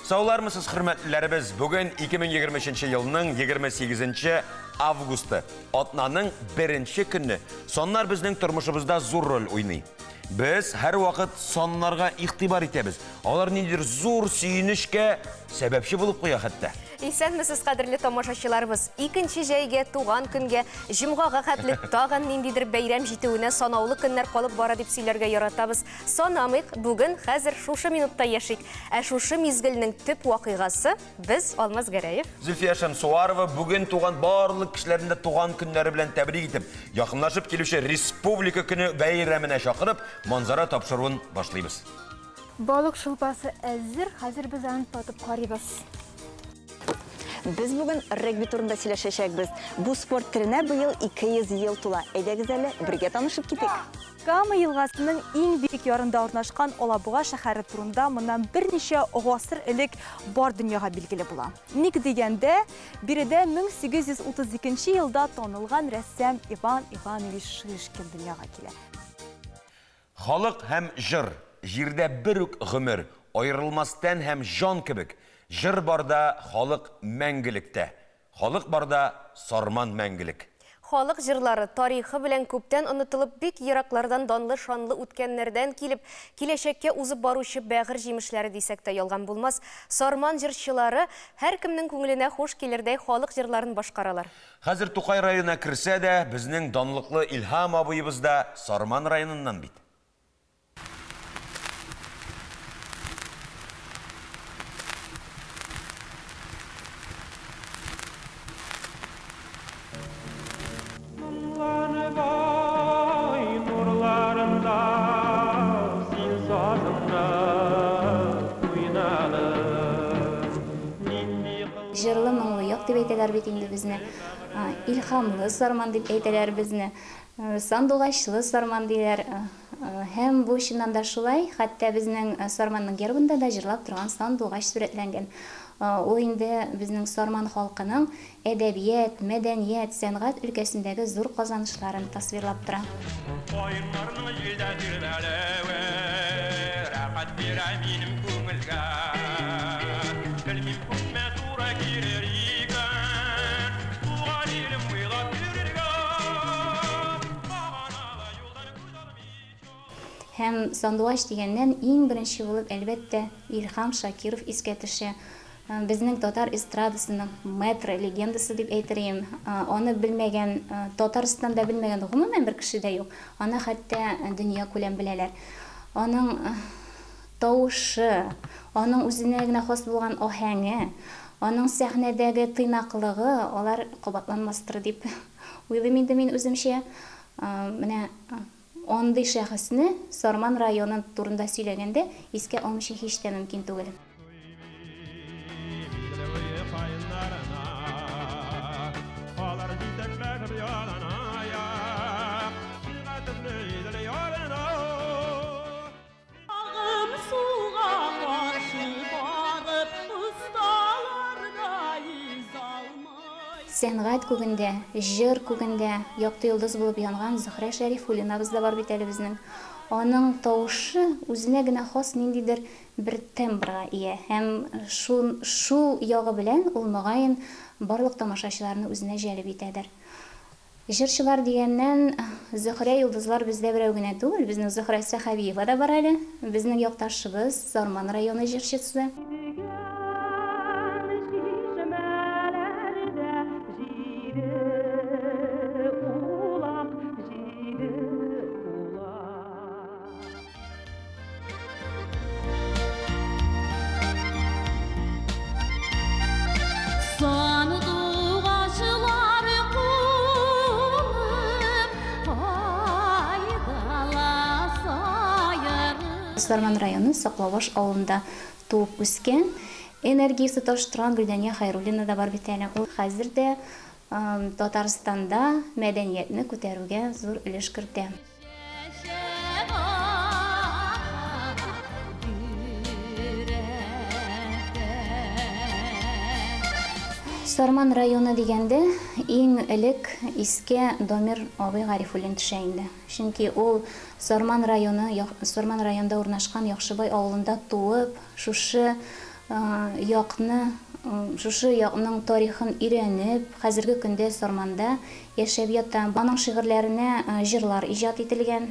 Саулармысыз, хөрмәтләребез, бүген 2023 елның 28 августы, атнаның 1-нче көнне. Соннар безнең тормышыбызда зур роль уйный. Без һәр вакыт соннарга игътибар итәбез. Алар ниндидер зур сөенешкә сәбәпче булып куя хәтта. Исәнмесез, кадерле тамашачыларыбыз. Икенче җәйгә, туган көнгә, җомгага хәтле тагын ниндидер бәйрәм җитүенә санаулы көннәр калып бара дип сөйләргә яратабыз. Санамыйк, бүген хәзер шушы минутта яшик. Ә шушы мизгелнең төп вакыйгасы без Алмаз Гәрәев, Зөлфия Шәмсуарова бүген туган барлык кешеләрне туган көннәре белән тәбрик итеп, якынлашып килүче республика көне бәйрәменә чакырып, манзара тапшыруын башлыйбыз. Балык шулпасы әзер, хәзер без аны татып карыйбыз. Biz bugün rugby turunda сөйләшәчәкбез. Бу спорт төренә быел 200 ел тула. Әйдәгез әле бергә танышып китик. Кама елгасының иң бик ярында урнашкан Алабуга шәһәре турында моннан берничә гасыр элек бар дөньяга билгеле була. Ник дигәндә, биредә 1832 елда танылган рәссам Иван Иванович Шишкин дөньяга килә. Халык һәм җыр, җирдә бер үк гомер, аерылмастан һәм жан кебек. Жыр барда халык мәңгелектә. Халык барда сарман мәңгелек. халык җырлары тарихы белән күптән онытылып, бик ераклардан данлы шанлы үткәннәрдән килеп, киләчәккә узып баручы бәгырь җимешләре дисәк тә ялган булмас. Сарман җырчылары һәркемнең күңеленә хуш килердәй халык җырларын башкаралар. Хәзер Тукай районына керсә дә, безнең данлыклы Илһам абыебыз да Сарман районыннан бит. Җырлы моңлы як дип әйтәләр бит инде безне. Илһамлы сарман дип әйтәләр безне. Сандугачлы сарман диләр. Һәм бу чыннан да шулай, хәтта безнең сарманның гербында да җырлап торган сандугач сурәтләнгән. Ул инде безнең сарман халкының әдәбият, мәдәният, сәнгать өлкәсендәге зур казанышларын тасвирлап тора. Һәм сандугач дигәннән иң беренче булып әлбәттә Илһам Шакиров искә төшә. Безнең татар эстрадасының метро легендасы дип әйтәрем. Аны белмәгән, Татарстанда белмәгән гомумән бер кеше дә юк. Аны хәтта дөнья күләм беләләр. Аның тавышы, аның үзенә генә хас булган аһәңе, аның сәхнәдәге тыйнаклыгы, алар кабатланмастыр дип уйлыйм инде мин үземчә. Менә андый шәхесне Сарман районы турында сөйләгәндә искә алмыйча һич тә мөмкин түгел. Сәнгать күгендә, җыр күгендә якты йолдыз булып янган Зөһрә Шәрифуллинабыз да бар бит әле безнең. Аның тавышы үзенә генә хас ниндидер бер тембрга ия. Һәм шул ягы белән ул мөгаен барлык тамашачыларны үзенә җәлеп итәдер. Җырчылар дигәннән Зөһрә йолдызлар бездә берәү генә түгел, безнең Зөһрә Сәхәбиева да бар әле. Безнең якташыбыз Сарман районы җырчысы. Сарман районы Саклаваш авылында туып үскән. Энергиясе таштырган Гөлдәния Хайруллина да бар бит әле. Ул хәзер дә Татарстанда мәдәниятне күтәрүгә зур өлеш кертә. Сарман районы дигәндә иң элек искә Домир абый Гарифуллин төшә инде. Чөнки ул Сарман районында урнашкан Яхшыбай авылында туып, шушы шушы якның тарихын өйрәнеп, хәзерге көндә Сарманда яшәп ята. Аның шигырьләренә җырлар иҗат ителгән.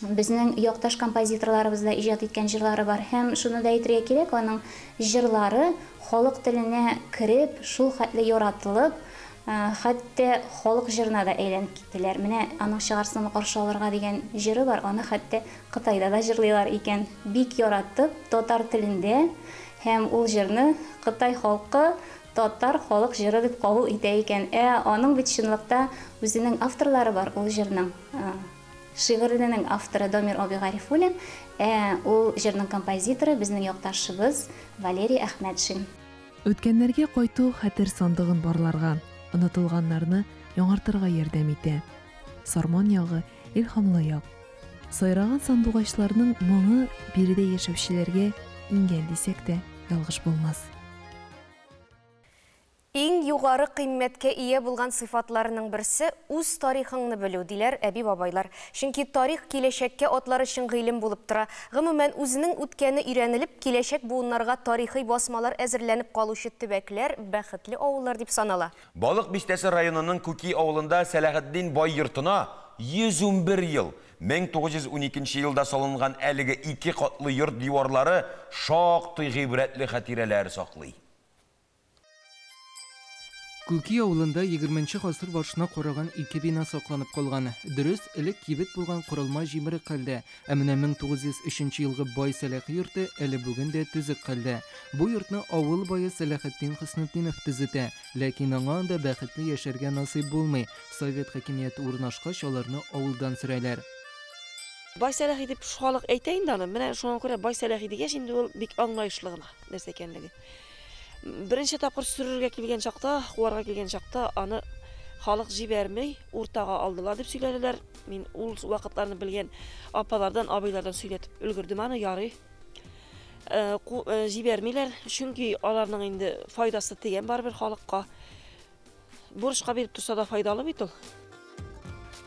Безнең якташ композиторларыбыз да иҗат иткән җырлары бар. Һәм шуны да әйтергә кирәк, аның җырлары халык теленә кереп, шул хәтле яратылып, хәтта халык җырына да әйләнеп киттеләр. Менә аның чыгарсыны каршы алырга дигән җыры бар. Аны хәтта Кытайда да җырлыйлар икән. Бик яратып, татар телендә, һәм ул җырны Кытай халкы татар халык җыры дип кабул итә икән. Аның бит чынлыкта үзенең авторлары бар ул җырның. Шигыренең авторы Дамир Абигарифуллин, ул җырның композиторы безнең якташыбыз Валерий Әхмәтшин. Үткәннәргә кайту хәтер сандыгын барларга, онытылганнарны яңартырга ярдәм итә. Сарман ягы илһамлы як. Сайраган сандугачларның моңы биредә яшәүчеләргә иңгән дисәк тә ялгыш булмас. Иң югары кыйммәткә ия булган сыйфатларының берсе үз тарихыңны белү диләр әби-бабайлар. Чөнки тарих киләчәккә атлар өчен гыйлем булып тора. Гомумән үзенең үткәне өйрәнелеп, киләчәк буыннарга тарихи басмалар әзерләнеп калучы төбәкләр бәхетле авыллар дип санала. Балык Биштәсе районының Күки авылында Сәләхетдин бай йортына 111 ел 1912 елда салынган әлеге 2 катлы йорт диварлары шактый гыйбрәтле хатирәләр саклый. Күки авылында 20-нче гасыр башына караган 2 бина сакланып калган. Дөрес, элек кибет булган корылма җимере хәлдә, ә менә 1903 елгы бай Сәләхи йорты әле бүген дә төзек хәлдә. Бу йортны авыл бае Сәләхетдин Хөснетдинов төзетә, ләкин аңа анда бәхетле яшәргә насыйп булмый. Совет хакимияте урнашкач аларны авылдан сөрәләр. Бай Сәләхи дип халык әйтә инде аны. Менә шуңа күрә Бай Сәләхи дигәч инде ул бик аңлаешлы гына нәрсә икәнлеге. Беренче тапкыр сөрергә килгән чакта, хуарга килгән чакта аны халык җибәрмәй уртага алдылар дип сөйләделәр. Мин ул вакытларны белгән апалардан, абыйлардан сөйләтеп өлгердем аны, ярый. Җибәрмиләр, чөнки аларның инде файдасы тигән барбер халыкка. Бурычка биреп турса да файдалы бит ул.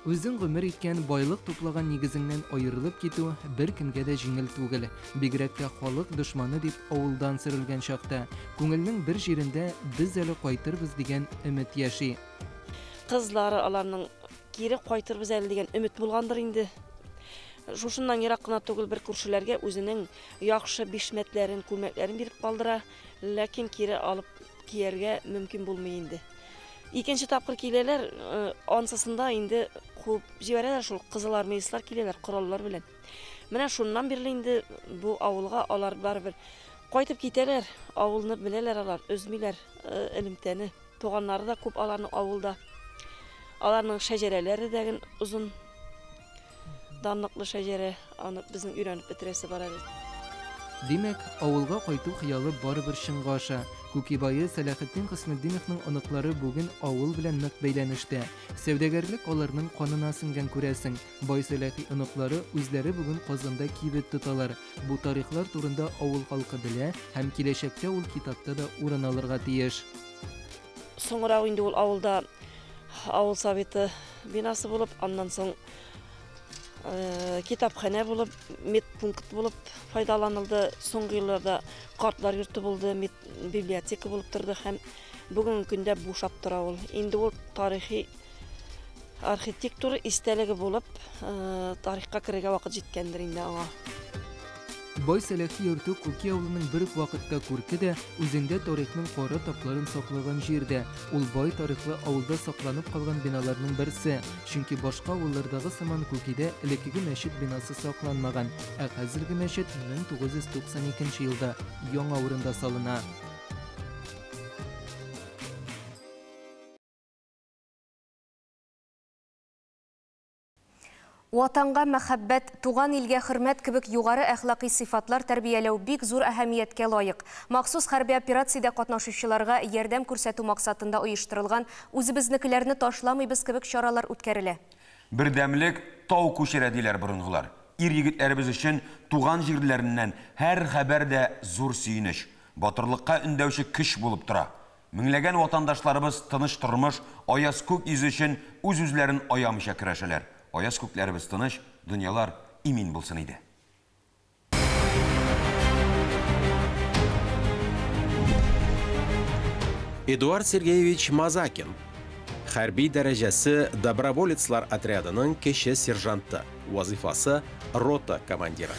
Үзең гомер иткән байлык туплаган нигезеннән аерылып китү бер кемгә дә җиңел түгел. Бигрәк тә халык дошманы дип авылдан сөрелгән чакта, күңелнең бер җирендә без әле кайтырбыз дигән өмет яши. Кызлары аларның кире кайтырбыз әле дигән өмет булгандыр инде. Шушыннан ерак кына түгел бер күршеләргә үзенең яхшы бишмәтләрен, күлмәкләрен биреп калдыра, ләкин кире алып кияргә мөмкин булмый инде. Икенче тапкыр киләләр, ансысында инде куып җибәрәләр, шул кызыл армеецлар киләләр кораллар белән. Менә шуннан бирле инде бу авылга алар барыбер кайтып китәләр, авылны беләләр алар, өзмиләр элемтәне. Туганнары да күп аларның авылда. Аларның шәҗәрәләре дә узын, данлыклы шәҗәрә, аны безнең өйрәнеп бетерәсе бар әле. Димәк, авылга кайту хыялы барыбер чынга аша. Күки бае Сәләхетдин Хөснетдиновның оныклары бүген авыл белән нык бәйләнештә. Сәүдәгәрлек аларның канына сеңгән күрәсең. Бай Сәләхи оныклары үзләре бүген Казанда кибет тоталар. Бу тарихлар турында авыл халкы белә һәм киләчәктә ул китапта да урын алырга тиеш. Соңрак инде ул авылда авыл советы бинасы булып, аннан соң китапханә булып, медпункт булып файдаланылды. Соңгы елларда картлар йорты булды, библиотека булып торды һәм бүгенге көндә бушап тора ул. Инде ул тарихи архитектура истәлеге булып, тарихка керергә вакыт җиткәндер инде аңа. Бай Сәләхи йорты Күки авылының бер үк вакытта күрке дә үзендә тарихның кара тапларын саклаган җирдә. Ул бай тарихлы авылда сакланып калган биналарның берсе. Чөнки башка авыллардагы сыман Күкидә элеккеге мәчет бинасы сакланмаган, ә хәзерге мәчет 1992 елда яңа урында салына. Ватанга мәхәббәт, туган илгә хөрмәт кебек югары әхлакый сыйфатлар тәрбияләү бик зур әһәмияткә лаек. Махсус хәрби операциядә катнашучыларга ярдәм күрсәтү максатында оештырылган үзебезнекеләрне ташламыйбыз кебек чаралар үткәрелә. Бердәмлек тау күчерә диләр борынгылар. Ир егетләребез өчен туган җирләреннән һәр хәбәр дә зур сөенеч, батырлыкка өндәүче көч булып тора. Меңләгән ватандашларыбыз тыныч тормыш, аяз күк йөзе өчен үз-үзләрен аямыйча көрәшәләр. Аяз күкләребез тыныч, дөньялар имин булсын иде. Эдуард Сергеевич Мазакин. Хәрби дәрәҗәсе доброволецлар отрядының кеше сержанты, вазифасы рота командиры.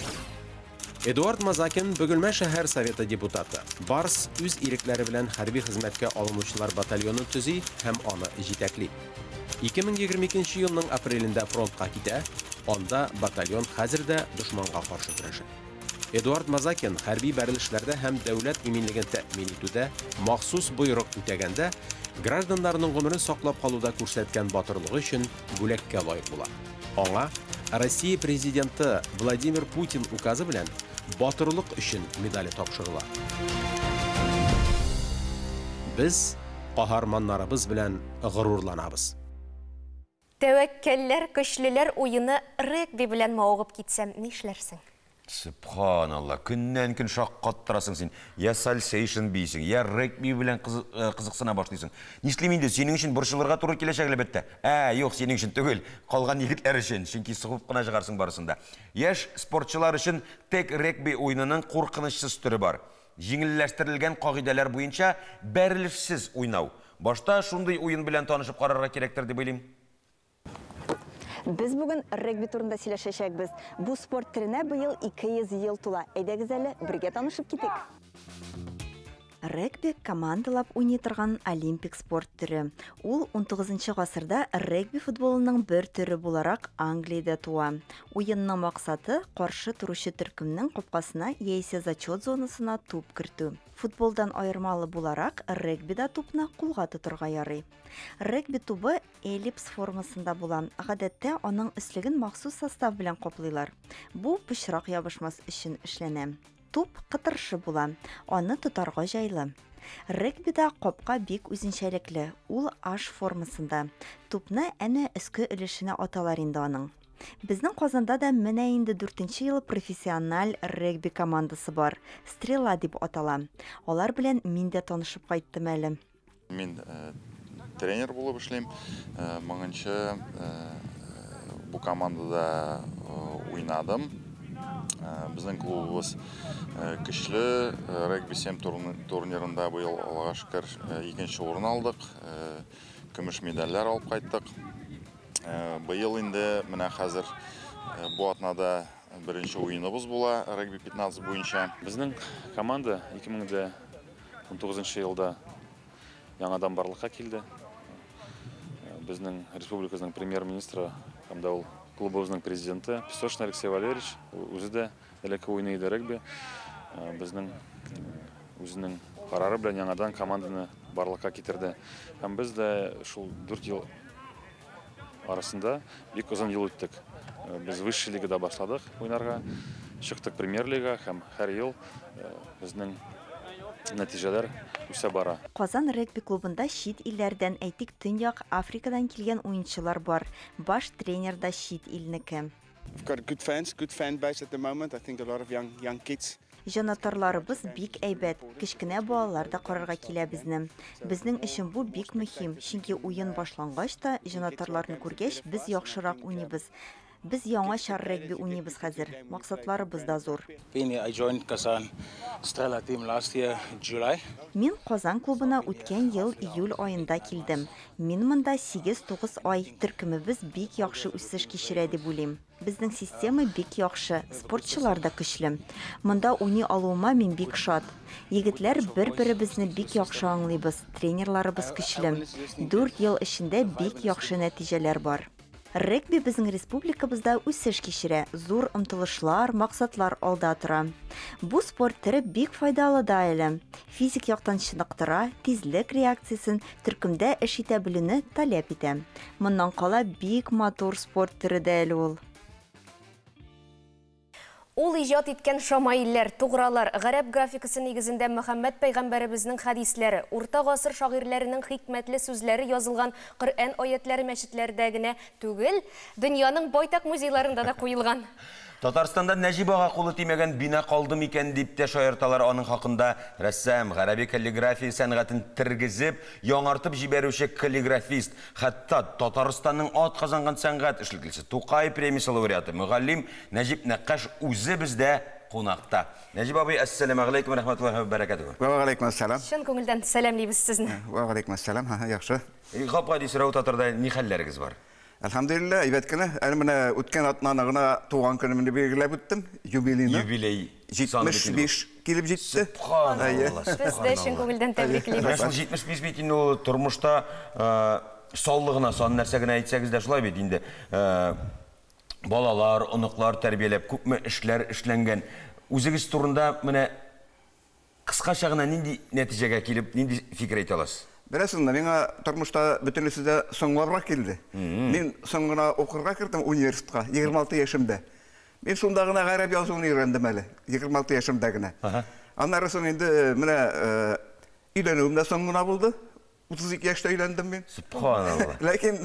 Эдуард Мазакин Бөгелмә шәһәр советы депутаты. Барс үз ирекләре белән хәрби хезмәткә алынучылар батальоны төзи һәм аны җитәкли. 2022 елның апрелендә фронтка китә, анда батальон хәзердә дошманга каршы көрәшә. Эдуард Мазакин хәрби бәрелешләрдә һәм дәүләт иминлеген тәэмин итүдә махсус буйрык үтәгәндә гражданнарның гомерен саклап калуда күрсәткән батырлыгы өчен бүләккә лаек була. Аңа Россия президенты Владимир Путин указы белән батырлык өчен медале тапшырыла. Без каһарманнарыбыз белән горурланабыз. Тәвәккәлләр, көчлеләр уйыны регби белән мавыгып китсәм, нишләрсең? Subhanallah, күннән көн шаккаттырасың син. Я сальсейшн бисең, я регби белән кызыксына башлыйсың. Нишлим инде, синең өчен борчылырга туры киләчәк әлбәттә. Юк, синең өчен түгел, калган егетләр өчен, чөнки сыгып кына җыгарсың барысында. Яшь спортчылар өчен тек регби уйнының куркынычсыз түре бар. Җиңелләштерелгән кагыйдәләр буенча бәрелешсез уйнау. Башта шундый уен белән танышып карарга кирәктер дип уйлыйм. Біз бүгін регби турында сөйләшәчәкбез. Бу спорт түренә быел 200 ел тула. Әйдәгез әле бергә танышып китик. Регби командалап уйный торган олимпик спорт түрі. Ул 19 гасырда регби футболының бер түрі буларак Англиядә туа. Уенның максаты каршы туручы төркемнең капкасына яисә зачет зонасына туп кертү. Футболдан айырмалы буларак регбида тупны кулга тотырга ярый. Регби тубы эллипс формасында була. Гадәттә аның өслеген махсус состав белән каплыйлар. Бу пычрак ябышмас өчен эшләнә. Туп кытыршы була. Аны тотарга җайлы. Регбида капка бик үзенчәлекле. Ул H формасында. Тупны әнә өске өлешенә аталар инде аның. Безнең Казанда да менә инде 4нче ел профессиональ регби командасы бар. Стрела дип атала. Алар белән мин дә танышып кайттым әле. Мин тренер булып эшлим. Моңынчы бу командада уйнадым. Безнең клубыбыз көчле регби 7 турнирында быел Аллага шөкер 2нче урын алдык. Көмеш медальләр алып кайттык. Быел инде менә хәзер бу атнада беренче уеныбыз була регби 15 буенча. Безнең команда 2019 елда яңадан барлыкка килде. Безнең республикабызның премьер-министры һәм дә ул клубыбызның президенты Песочный Алексей Валерьевич үзе дә элекке уйный иде регби. Безнең үзенең карары белән яңадан команданы барлыкка китерде. Һәм без дә шул 4 ел арасында бик озын ел үттек. Без высший лигада башладык уйнарга, чыктык премьер-лига һәм һәр ел безнең нәтиҗәләр үсә бара. Казан регби клубында чит илләрдән әйтик Төньяк Африкадан килгән уенчылар бар. Баш тренер да чит илнеке. We've got good fan base at the moment. I think a lot of young kids. Җанатарларыбыз бик әйбәт, кечкенә балалар да карарга килә безне. Безнең өчен бу бик мөһим, чөнки уен башлангач та җанатарларны күргәч без яхшырак уйныйбыз. Biz яңача регби уйныйбыз хәзер. Максатларыбыз да зур. I joined Kazan Stella team last year in July. Мин Казан клубына үткән ел июль аенда килдем. Мин монда 8-9 ай төркемебез бик яхшы үсеш кичерә дип уйлыйм. Безнең система бик яхшы, спортчылар да көчле. Монда уйный алуыма мин бик шат. Егетләр бер-беребезне бик яхшы аңлыйбыз, тренерларыбыз көчле. 4 ел эчендә бик яхшы нәтиҗәләр бар. Регби безнең республикабызда үсеш кичерә, зур омтылышлар, максатлар алда тора. Бу спорт төре бик файдалы да әле. Физик яктан чыныктыра, тизлек реакциясын төркемдә эш итә белүне таләп итә. Моннан кала бик матур спорт төре дә әле ул. Ул иҗат иткән шамаилләр, тугралар, гарәп графикасы нигезендә Мөхәммәд пәйгамбәребезнең хәдисләре, урта гасыр шагыйрьләренең хикмәтле сүзләре язылган Коръән аятләре мәчетләрдә генә түгел, дөньяның байтак музейларында да куелган. Татарстанда Нәҗип ага кулы тимәгән бина калды микән дип тә шаярталар аның хакында. Рәссам, гарәби каллиграфия сәнгатен тергезеп, яңартып җибәрүче каллиграфист, хәтта Татарстанның атказанган сәнгать эшлеклесе Тукай премиясе лауреаты мөгаллим Нәҗип Нәккаш үзе бездә қонақта. Нәжип абай, ассаламу алейкум, рахматуллахи ва баракатуху. Ва алейкум ассалам. Шын көңілден сәлемлейбіз сізні. Ва алейкум ассалам. Яқшы. Қапқади сұрау татырда не хәлләріңіз бар? Alhamdulillah, evet kene. Yani bana ötken atnanağına tuğan kınımını belirlep öttüm. Юбилейni. Юбилей. 75 келіп жетті. Subhanallah. Біз де шын көңілден тәбриклейміз. 75 бет инде тұрмышта саулығына, сан нәрсәгіне айтсаңыз да шулай бет инде. Балалар, онықлар тәрбиелеп, күпме эшләр эшләнгән. Үзегез турында менә кыскача гына нинди нәтиҗәгә килеп, нинди фикер әйтә аласыз? Берәсендә миңа тормышта бөтенесе дә соңлабрак килде. Мин соңгына укырга кирдем университетка 26 яшымда. Мин шунда гына гарәп язуны өйрәндем әле, 26 яшымда гына. Аннары соң инде менә өйләнүем дә соңгына булды. 32 яшта өйләндем мин. Subhanallah. Ләкин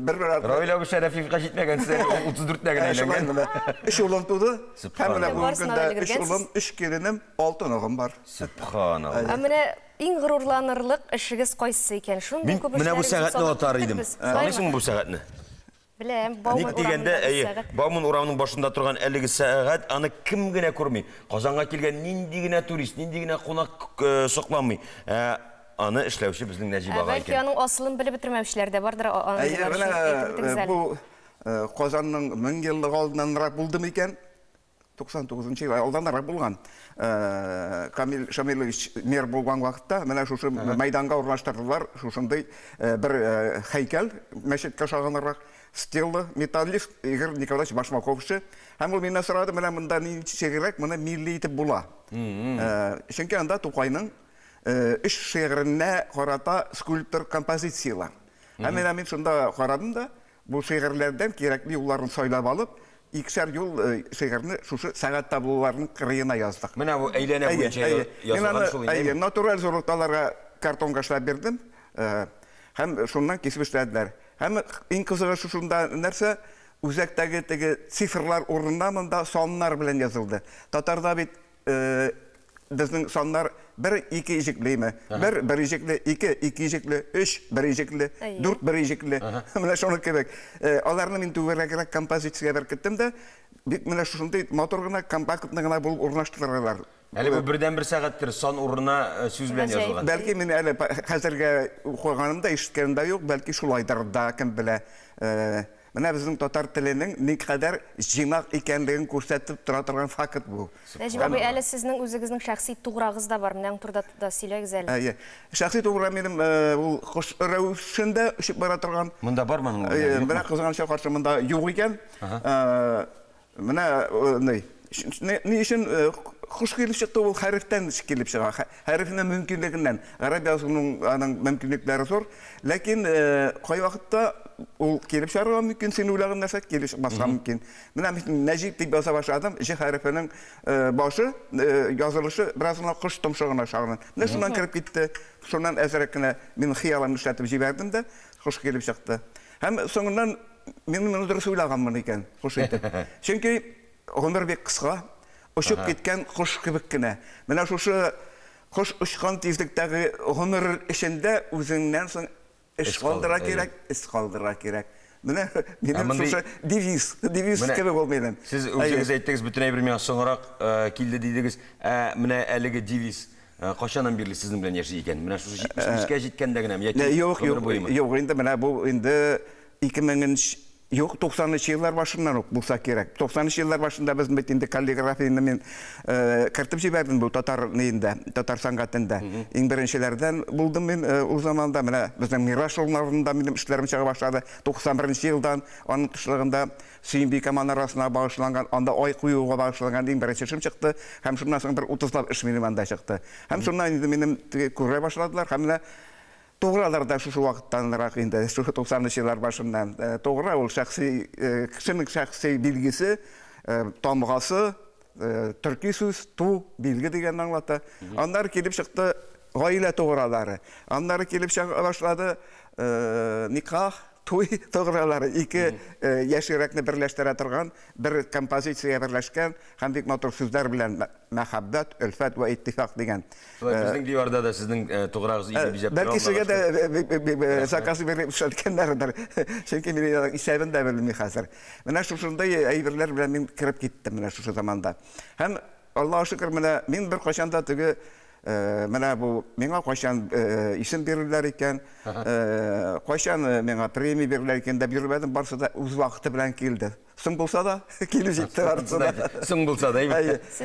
бер Раилә бу шәрәфивкә җитмәгән сез 34-тә генә өйләнгән. 3 улым туды. Һәм менә бу Subhanallah. көндә 3 улым, 3 келинем, 6 ногым бар. Subhanallah. Менә иң горурланырлык эшегез кайсы икән? Шундый Мин күп менә бу эшләрегез сәгатьне сагынып атар идем. бетербез. Танысың бу сәгатьне? Беләм, Бауман Ник дигәндә, Бауман урамының башында торган әлеге сәгать аны кем генә күрми. Казанга килгән нинди генә турист, нинди генә кунак сокламый. Аны эшләүче безнең Нәҗип ага Бәлки икән. аның асылын белеп бетермәүчеләр дә бардыр. Менә бу Казанның 1000 еллык алдыннанрак булды микән? 99 ел алданрак булган. Камил Шамилович мэр булган вакытта менә шушы мәйданга урнаштырдылар. Шушындый бер һәйкәл, мәчеткә шагынрак стелла, металлист Игорь Николаевич Башмаковшы. Һәм ул миннән сорады, менә монда ни шигырьрәк, моны милли итеп була. Чөнки анда Тукайның эш шигыренә карата скульптор композициялар. Һәм мин шунда карадым да, бу шигырьләрдән кирәкле юлларын сайлап алып, икешәр юл шигырьне шушы сәгать таблоларының кырыена яздык. Менә бу әйләнә буенча язылган шул инде. Натураль зурлыкталарга картонга эшләп бирдем. Һәм шуннан кесеп эшләделәр. Һәм иң кызыгы шушында нәрсә, үзәктәге теге цифрлар урынына монда саннар белән язылды. Татарда бит безнең саннар 1-2 җиклеме? 1 җикле, 2 җикле, 3 1 җикле, 4 1 җикле. Менә шуны кебек. Аларны мин түгәрәк композициягә беркеттем дә, бик менә шушындый матур гына, компактны гына булып урнаштыралар. Әле бу бердән-бер сәгатьтер сан урынына сүз белән язылган. Бәлки мин әле хәзергә укыганымда ишеткәндә юк, бәлки шулайдыр да, кем белә. Менә безнең татар теленең никадәр җыйнак икәнлеген күрсәтеп тора торган факт бу. Нәҗип абый, әле сезнең үзегезнең шәхси туграгыз да бар. Менә турда да сөйләгез әле. Шәхси тугра минем ул хуш рәвешендә үсеп бара торган. Монда бармы? Менә кызганча каршымда юк икән. Менә ни өчен хуш килеп чыкты ул хәрефтән килеп чыга. Хәрефнең мөмкинлегеннән. Араб язуының аның мөмкинлекләре зур. Ләкин кай вакытта ул килеп чыгарга мөмкин, син уйлаган нәрсә килеп чыкмаска мөмкин. Менә Нәҗип дип яза башладым. Җ хәрефенең башы язылышы бераз гына кыш томшыгына шагынын. Менә шуннан кирип китте. Шуннан әзрәк кенә мин хыялымны эшләтеп җибәрдем дә, хуш килеп чыкты. Һәм соңыннан мин моны дөрес уйлаганмын икән, хуш итеп. Чөнки гомер бик кыска, очып киткән кош кебек кенә. Менә шушы кош очкан тизлектәге гомер эчендә үзеңнән соң эш калдыра кирәк. Менә минем шушы девиз кебек ул минем. Сез үзегез әйттегез, бөтен әйбер миңа соңрак килде дидегез. Менә әлеге девиз качаннан бирле сезнең белән яши икән? Менә шушы 75-кә җиткәндә генәме яки? Юк, инде менә бу инде 2000 Yok 90'lı yıllar başından bulsa gerek. 90'lı yıllar başında biz metinde kaligrafiyini men kırtıp jiberdim bu Tatar sanatında. En birinçilerden buldum men o zamanda menä bizning Miraş oyunlarında benim işlerim çığa başladı. 91 yıldan onun dışında Sümbey kaman arasına bağışlangan, anda ay kuyuğa bağışlangan en birinci işim çıktı. Hem şundan sonra bir 30'lap iş benim anda çıktı. Hem şundan indi benim kurra başladılar. Hem Toğralarda şu vaqtdanrak indi, şu 90'lı yıllar başından toğra ol şəxsi, kişinin şəxsi bilgisi, tamğası, türkü söz, tu bilgi degen anlatı. Onlar kelip çıktı gaile toğraları. Onlar kelip başladı nikah, toy toğraları. İki yaşırakını birleştirə turgan, bir kompozisiya birleşken, hem bik motor sözler bilen mehabbet, ülfet ve ittifak degen. Bizning divarda da sizning to'g'rag'izni izlab bizab Belki sizga da zakası verip işletkenlerdir. Çünkü men isabını da bilmey hazır. Mana shunday ayberlar bilan men kirib ketdim mana shu zamanda. Hem Аллаһа шөкер, менә мин бер кашанда теге менә бу миңа кашан исем бирүләр икән, кашан миңа премия бирүләр икән дә бирмәдем, барсы да үз вакыты белән килде. Соң булса да килеп җитте барсы да. Соң булса да,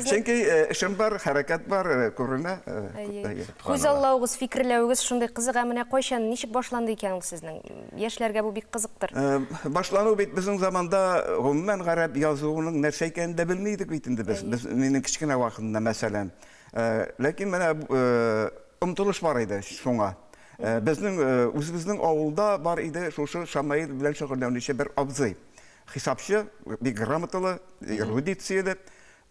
Чөнки эшем бар, хәрәкәт бар, күренә. Күз аллаугыз, фикерләүгез шундый кызык, менә кайчан, ничек башланды икән ул сезнең? Яшьләргә бу бик кызыктыр. Башлану бит безнең заманда гомумән гарәп язуының нәрсә икәнен дә белмидек бит инде без. Минем кичкенә вакытында мәсәлән. Ләкин менә омтылыш бар иде шуңа. Безнең үзебезнең авылда бар иде шушы Шамаил белән шөгыльләнүче бер абзый. Хисапчы, бик грамоталы, эрудиция.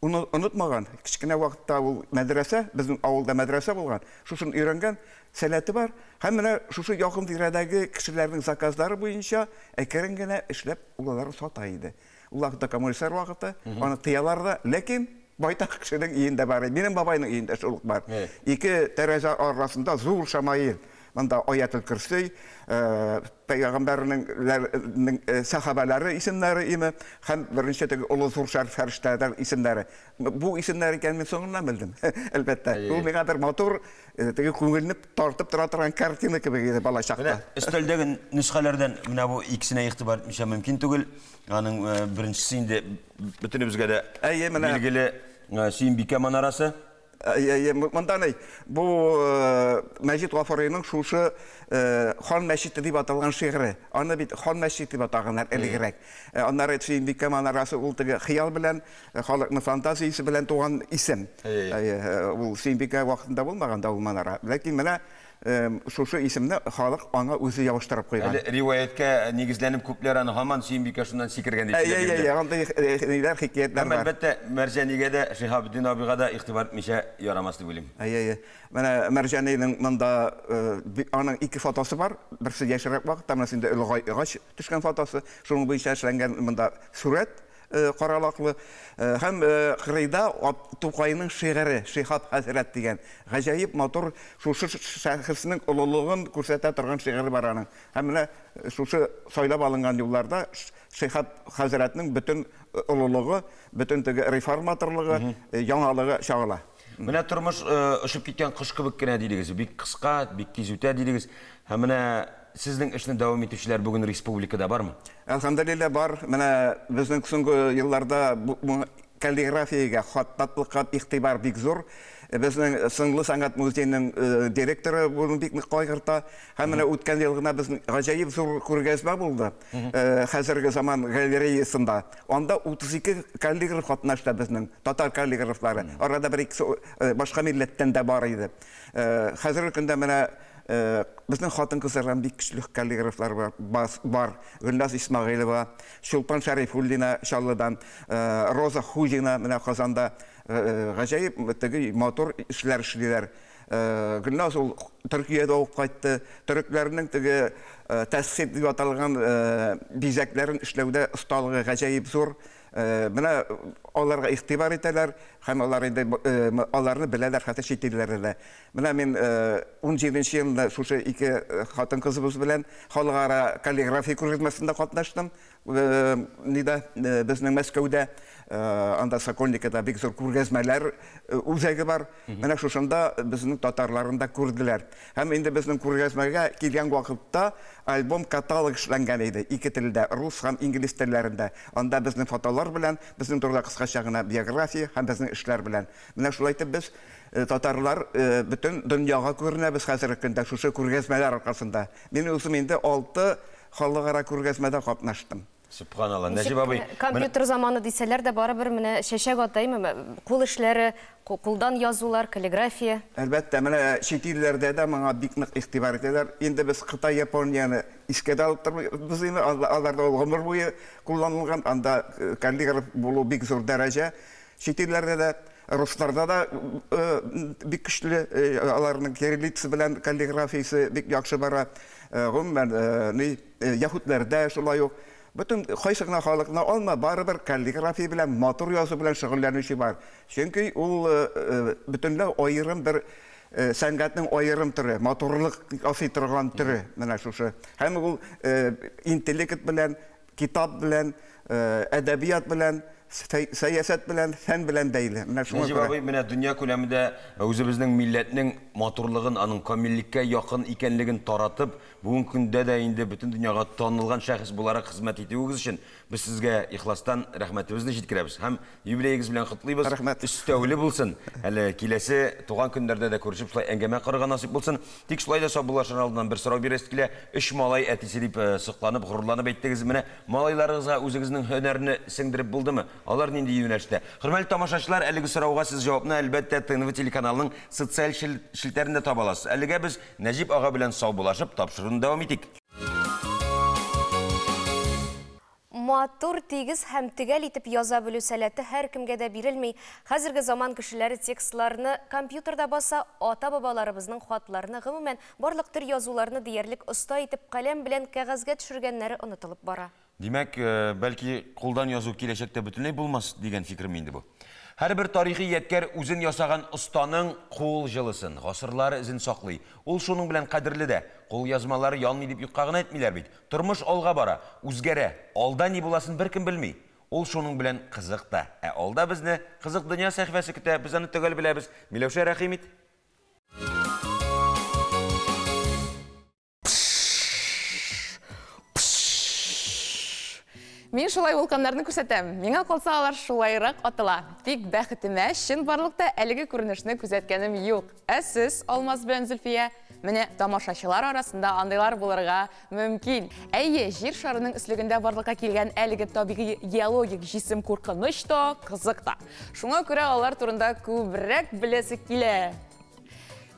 Уны онытмаган. Кичкенә вакытта ул мәдрәсә, безнең авылда мәдрәсә булган. Шушын өйрәнгән сәләте бар. Һәм менә шушы якын тирәдәге кешеләрнең заказлары буенча әкрен генә эшләп улар сата иде. Ул вакытта коммунистар вакыты, аны тыялар да, ләкин байтак кешенең өендә бар. Минем бабайның өендә шулык бар. Ике тәрәзә арасында зур Шамаил. Монда Аятул Курси, пәйгамбәрнең сахабалары исемнәре име, һәм беренче теге улы зур фәрештәләр исемнәре. Бу исемнәр икән мин соңыннан белдем. Әлбәттә. Ул миңа бер мотор, теге күңелне тартып тора торган картина кебек иде бала чакта. Өстәлдәге нөсхәләрдән менә бу икесенә игътибар итмәшә мөмкин түгел. Аның беренчесе инде бөтенебезгә дә билгеле Сөембикә манарасы. Монда бу Мәҗит Гафарыйның шушы Хан мәчете дип аталган шигыре. Аны бит Хан мәчете дип атаганнар элегрәк. Аннары Сөембикә манарасы ул теге хыял белән, халыкның фантазиясе белән туган исем. Ул Сөембикә вакытында булмаган да ул манара. Ләкин менә шушы исемне халык аңа үзе ябыштырып куйган. Риваяткә нигезләнеп күпләр аны һаман Сөембикә шуннан сикергән дип сөйләгәннәр. Андай хикәятләр бар. Әлбәттә, Мәрҗәнигә дә, Шиһабетдин абыйга да игътибар итмичә ярамас дип уйлыйм. Менә Мәрҗәнинең монда аның ике фотосы бар. Берсе яшәрәк вакытта, менә ылгач төшкән фотосы. Шуның буенча эшләнгән монда сурәт каралаклы. Һәм Кырыйда Тукайның шигыре, Шиһаб хәзрәт дигән гаҗәеп матур шушы шәхеснең улылыгын күрсәтә торган шигыре бар аның. Һәм менә шушы сайлап алынган юлларда Шиһаб хәзрәтнең бөтен улылыгы, бөтен теге реформаторлыгы, яңалыгы чагыла. Менә тормыш ошып киткән кыш кебек кенә дидегез. Бик кыска, бик тиз үтә дидегез. Һәм менә сезнең эшне дәвам итүчеләр бүген республикада бармы? Әлхәмдүлилләh бар. Менә безнең соңгы елларда каллиграфиягә, хаттатлыкка игътибар бик зур. Безнең Сыңлы сәнгать музейының директоры буны бик нык кайгырта. Һәм менә үткән ел гына безнең гаҗәеп зур күргәзмә булды. Хәзерге заман галереясында. Анда 32 каллиграф катнашты безнең татар каллиграфлары. Арада бер ике башка милләттән дә бар иде. Хәзерге көндә менә безнең хатын-кызлардан бик көчле каллиграфлар бар. Гөлназ Исмагыйлова, Шулпан Шәрифуллина Чаллыдан, Роза Хужина менә Казанда гаҗәеп теге мотор эшләр эшлиләр. Гөлназ ул Төркиядә ук кайтты. Төрекләрнең теге тәсхир дип аталган бизәкләрен эшләүдә осталыгы гаҗәеп зур. Менә аларга игътибар итәләр, һәм алар инде аларны беләләр, хәтта чит илләрдә. Менә мин 17нче елда шушы ике хатын-кызыбыз белән халыкара каллиграфия күргәзмәсендә катнаштым. Нида безнең Мәскәүдә, анда Сокольникада бик зур күргәзмәләр үзәге бар. Менә шушында безнең татарларында күрделәр. Һәм инде безнең күргәзмәгә килгән вакытта альбом каталог эшләнгән иде, ике телдә, рус һәм инглиз телләрендә. Анда безнең фотолар белән, безнең турында кыскача гына биография һәм безнең эшләр белән. Менә шулай итеп без татарлар бөтен дөньяга күренәбез хәзерге көндә шушы күргәзмәләр аркасында. Мин үзем инде 6 халыкара күргәзмәдә катнаштым. Субханалла, Нәҗип абый. Компьютер заманы дисәләр дә барыбер менә шәшәк атаймы, кул эшләре, кулдан язулар, каллиграфия. Әлбәттә, менә чит илләрдә дә моңа бик нык игътибар итәләр. Инде без Кытай, Японияны искә алып торбыз инде, аларда гомер буе кулланылган, анда каллиграф булу бик зур дәрәҗә. Чит илләрдә дә русларда да бик көчле аларның кириллица белән каллиграфиясе бик яхшы бара. Гомумән, яһүдләрдә шулай ук bütün кайсы гына халыкны алма, барыбер каллиграфия белән, матур язу белән шөгыльләнүче бар. Чөнки ул бөтенләй аерым бер сәнгатьнең аерым төре, матурлык асый торган төре менә шушы. Һәм ул интеллект белән, китап белән, әдәбият белән саясат белән, фән белән бәйле. Нәҗип абый, менә дөнья күләмендә үзебезнең милләтнең матурлыгын, аның камиллеккә якын икәнлеген таратып, бүген көндә дә инде бөтен дөньяга танылган шәхес буларак хезмәт итүегез өчен без сезгә ихластан рәхмәтебезне җиткерәбез. Һәм юбилеегез белән котлыйбыз. Өстәүле булсын. Әле киләсе туган көндәрдә дә күрешеп шулай әңгәмә корырга насыйп булсын. Тик шулай да сабулашыр алдыннан бер сорау бирәс килә. 3 малай әтисе дип сокланып, горурланып әйттегез. Менә малайларыгызга үзегезнең һөнәрне сеңдереп булдымы? Алар нинди юнәлештә? Хөрмәтле тамашачылар, әлеге сорауга сез җавапны әлбәттә ТНВ телеканалының социаль шелтәрендә таба аласыз. Әлегә без Нәҗип ага белән саубулашып тапшыруны дәвам итик. Матур, тигез һәм төгәл итеп яза белү сәләте һәр кемгә дә бирелми. Хәзерге заман кешеләре текстларны компьютерда баса, ата-бабаларыбызның хатларны, гомумән барлык төр язуларны диярлек оста итеп каләм белән кәгазьгә төшергәннәре онытылып бара. Димәк, бәлки кулдан язу киләчәктә бөтенләй булмас дигән фикерем инде бу. Һәрбер тарихи ядкәр үзен ясаган останың кул җылысын, гасырлар изен саклый. Ул шуның белән кадерле дә. Кул язмалары янмый дип юкка гына әйтмиләр бит. Тормыш алга бара, үзгәрә. Алда ни буласын беркем белми. Ул шуның белән кызык та. Алда безне кызык дөнья сәхифәсе көтә. Без аны төгәл беләбез. Миләүшә Рәхимит. Мин шулай вулканнарны күрсәтәм. Миңа калса алар шулайрак атыла. Тик бәхетемә чын барлыкта әлеге күренешне күзәткәнем юк. Ә сез, Алмаз белән Зөлфия, менә тамашачылар арасында андыйлар булырга мөмкин. Әйе, җир шарының өслегендә барлыкка килгән әлеге табигый геологик җисем куркыныч та, кызык та. Шуңа күрә алар турында күбрәк беләсе килә.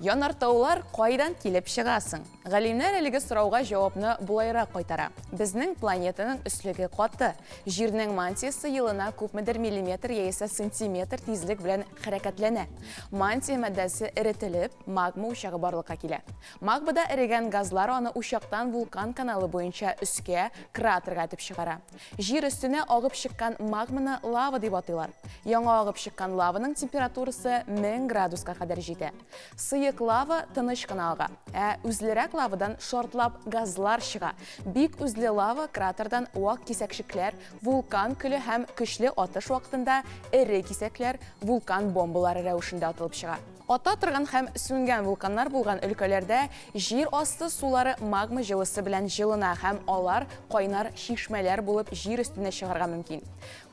Янартаулар кайдан килеп чыгасың? Галимнәр әлеге сорауга җавапны булайрак кайтара. Безнең планетаның өслеге каты. Җирнең мантиясы елына күпмедер миллиметр яисә сантиметр тизлек белән хәрәкәтләнә. Мантия матдәсе эретелеп, магма учагы барлыкка килә. Магмада эрегән газлар аны учактан вулкан каналы буенча өскә, кратерга тип чыгара. Җир өстенә агып чыккан магманы лава дип атыйлар. Яңа агып чыккан лаваның температурасы 1000 градуска кадәр җитә. Лава тыныч кына ага, үзлерәк лавадан шортлап газлар чыга. Бик үзле лава кратердан вак кисәкчекләр, вулкан көле һәм көчле атыш вакытында эре кисәкләр, вулкан бомбалары рәвешендә атылып чыга. Ата торган һәм сүнгән вулканнар булган өлкәләрдә җир асты сулары магма җылысы белән җылына һәм алар кайнар шишмәләр булып җир өстенә чыгарга мөмкин.